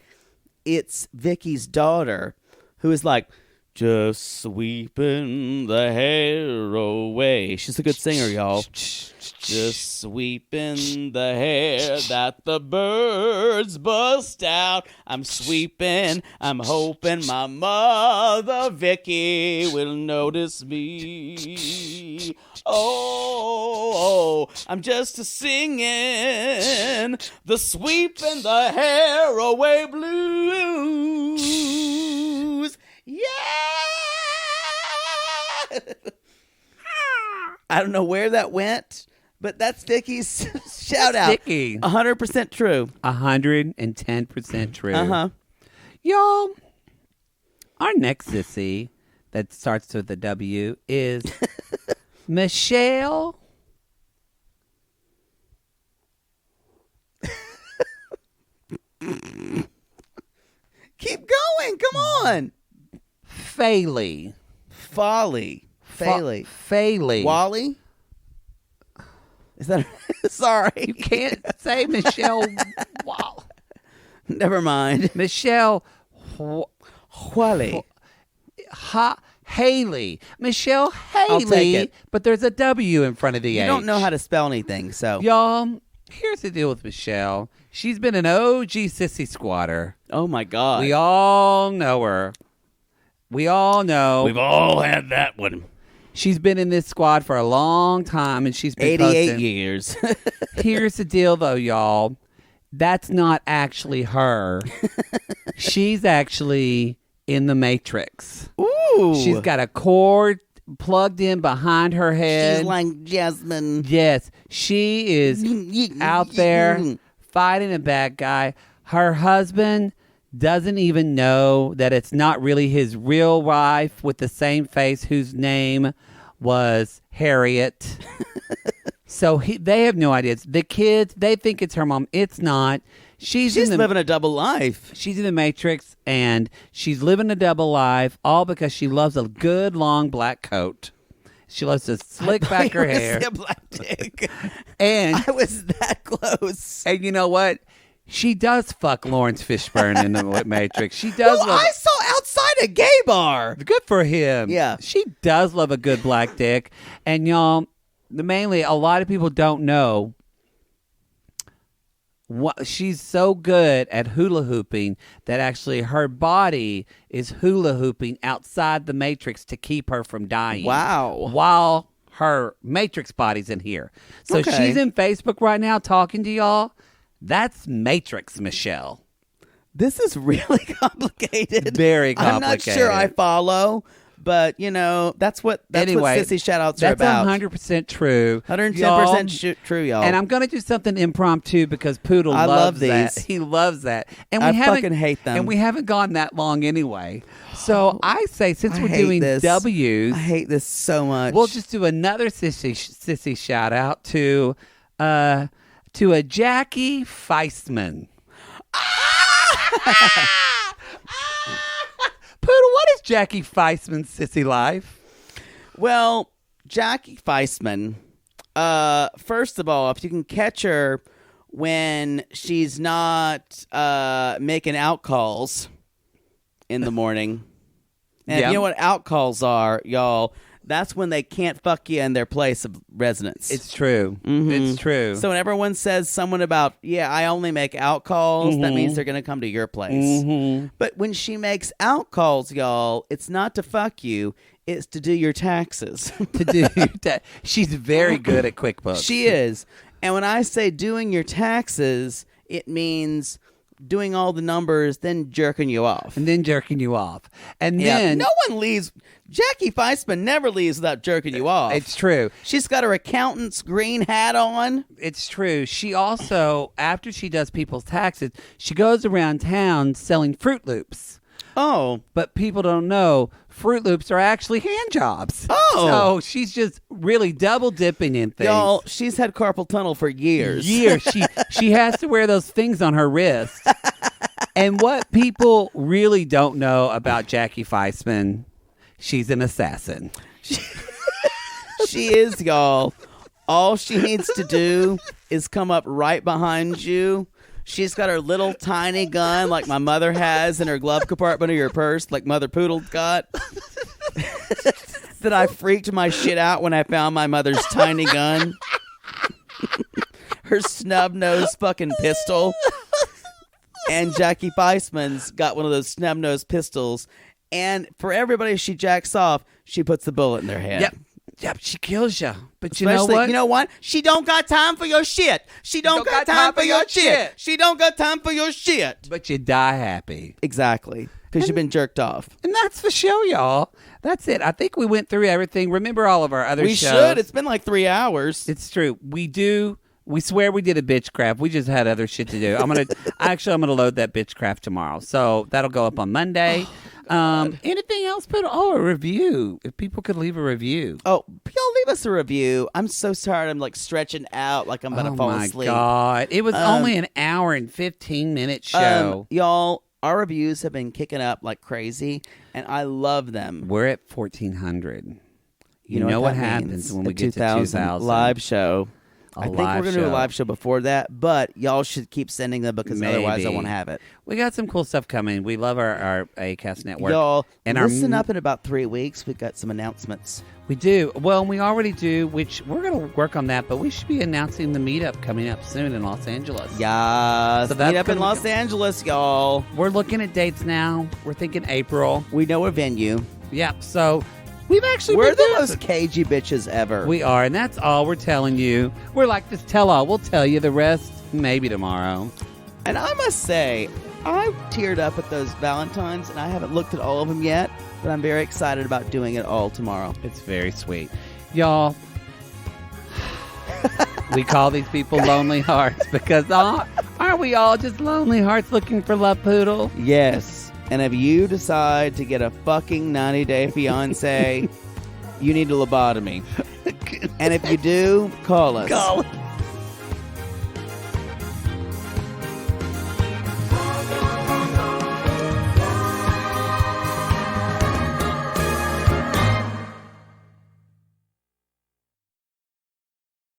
it's Vicky's daughter who is like, just sweeping the hair away. She's a good singer, y'all. Just sweeping the hair that the birds bust out. I'm sweeping. I'm hoping my mother, Vicky, will notice me. Oh, I'm just singing the sweeping the hair away blues. Yeah! I don't know where that went, but that's Vicky's shout out. Vicky. 100% true. 110% true. Uh-huh. Y'all, our next sissy that starts with a W is Michelle. Keep going. Come on. Faley. Folly. Faley. Faley. Wally? Is that sorry? You can't say Michelle. Wow. Never mind. Michelle Wally. Haley. Michelle I'll take Haley, it. but there's a W in front of the You H. don't know how to spell anything, so. Y'all, here's the deal with Michelle. She's been an OG sissy squatter. Oh my God. We all know her. We all know. We've all had that one. She's been in this squad for a long time, and she's been 88 posting. years. Here's the deal, though, y'all. That's not actually her. She's actually in the Matrix. Ooh. She's got a cord plugged in behind her head. She's like Jasmine. Yes, she is out there fighting a bad guy. Her husband doesn't even know that it's not really his real wife with the same face whose name was Harriet. So they have no idea. The kids, they think it's her mom. It's not. She's living a double life. She's in the Matrix, and she's living a double life, all because she loves a good, long black coat. She loves to slick back her hair. A black dick. And I was that close. And you know what? She does fuck Lawrence Fishburne in the Matrix. She does. Well, I saw outside a gay bar. Good for him. Yeah. She does love a good black dick. And y'all, mainly, a lot of people don't know she's so good at hula hooping that actually her body is hula hooping outside the Matrix to keep her from dying. Wow. While her Matrix body's in here. So Okay. she's in Facebook right now talking to y'all. That's Matrix Michelle. This is really complicated. Very I'm not sure I complicated. follow, but that's what Anyway, sissy shout-outs are that's about. 100% true. 110% true, y'all. And I'm going to do something impromptu because Poodle I loves love that. these. He loves that. And I haven't- fucking hate them. And we haven't gone that long anyway. So I say, since I we're hate doing this. W's, I hate this so much. we'll just do another sissy shout out to a Jackie Feistman. Poodle, what is Jackie Feistman's sissy life? Well, Jackie Feistman, first of all, if you can catch her when she's not making out calls in the morning. And Yeah. you know what out calls are, y'all? That's when they can't fuck you in their place of residence. It's true. It's true. So when everyone says someone about, I only make out calls, that means they're going to come to your place. But when she makes out calls, y'all, it's not to fuck you. It's to do your taxes. to do that. She's very good at QuickBooks. She is. And when I say doing your taxes, it means doing all the numbers, then jerking you off. And then jerking you off. And then no one leaves. Jackie Feistman never leaves without jerking you off. it's true. She's got her accountant's green hat on. It's true. She also, after she does people's taxes, she goes around town selling Fruit Loops. Oh. But people don't know Fruit Loops are actually hand jobs. Oh. So she's just really double dipping in things. Y'all, she's had carpal tunnel for years. She has to wear those things on her wrist. And what people really don't know about Jackie Feistman, she's an assassin. She is, y'all. All she needs to do is come up right behind you. She's got her little tiny gun like my mother has in her glove compartment of your purse, like Mother Poodle's got. That I freaked my shit out when I found my mother's tiny gun. Her snub-nosed fucking pistol. And Jackie Feistman's got one of those snub-nosed pistols. And for everybody she jacks off, she puts the bullet in their head. Yep, she kills you. But Especially, you know what? She don't got time for your shit. She don't got time for your shit. She don't got time for your shit. But you die happy. Exactly. Because you've been jerked off. And that's the show, y'all. That's it. I think we went through everything. Remember all of our other We shows. should. It's been like 3 hours. It's true. We do. We swear we did a bitchcraft. We just had other shit to do. I'm gonna load that bitchcraft tomorrow. So that'll go up on Monday. Anything else? A review. If people could leave a review. Oh, y'all leave us a review. I'm so tired. I'm like stretching out like I'm about to fall asleep. Oh my God. It was only an hour and 15-minute show. Y'all, our reviews have been kicking up like crazy, and I love them. We're at 1,400. You know what what that happens means. when The we get to 2000 2,000. live show. I think we're going to do a live show before that, but y'all should keep sending them because otherwise I won't have it. We got some cool stuff coming. We love our ACAST network. Y'all, and listen up in about 3 weeks. We've got some announcements. We do. Well, we already do, which we're going to work on that, but we should be announcing the meetup coming up soon in Los Angeles. Yes. So Meet up in Los Angeles, y'all. We're looking at dates now. We're thinking April. We know a venue. Yeah, so we've actually We're been the most cagey bitches ever. We are, and that's all we're telling you. We're like this tell-all. We'll tell you the rest maybe tomorrow. And I must say, I teared up at those Valentines, and I haven't looked at all of them yet, but I'm very excited about doing it all tomorrow. It's very sweet. Y'all, we call these people lonely hearts because aren't we all just lonely hearts looking for love, Poodle? Yes. And if you decide to get a fucking 90-day fiancé, you need a lobotomy. And if you do, call us.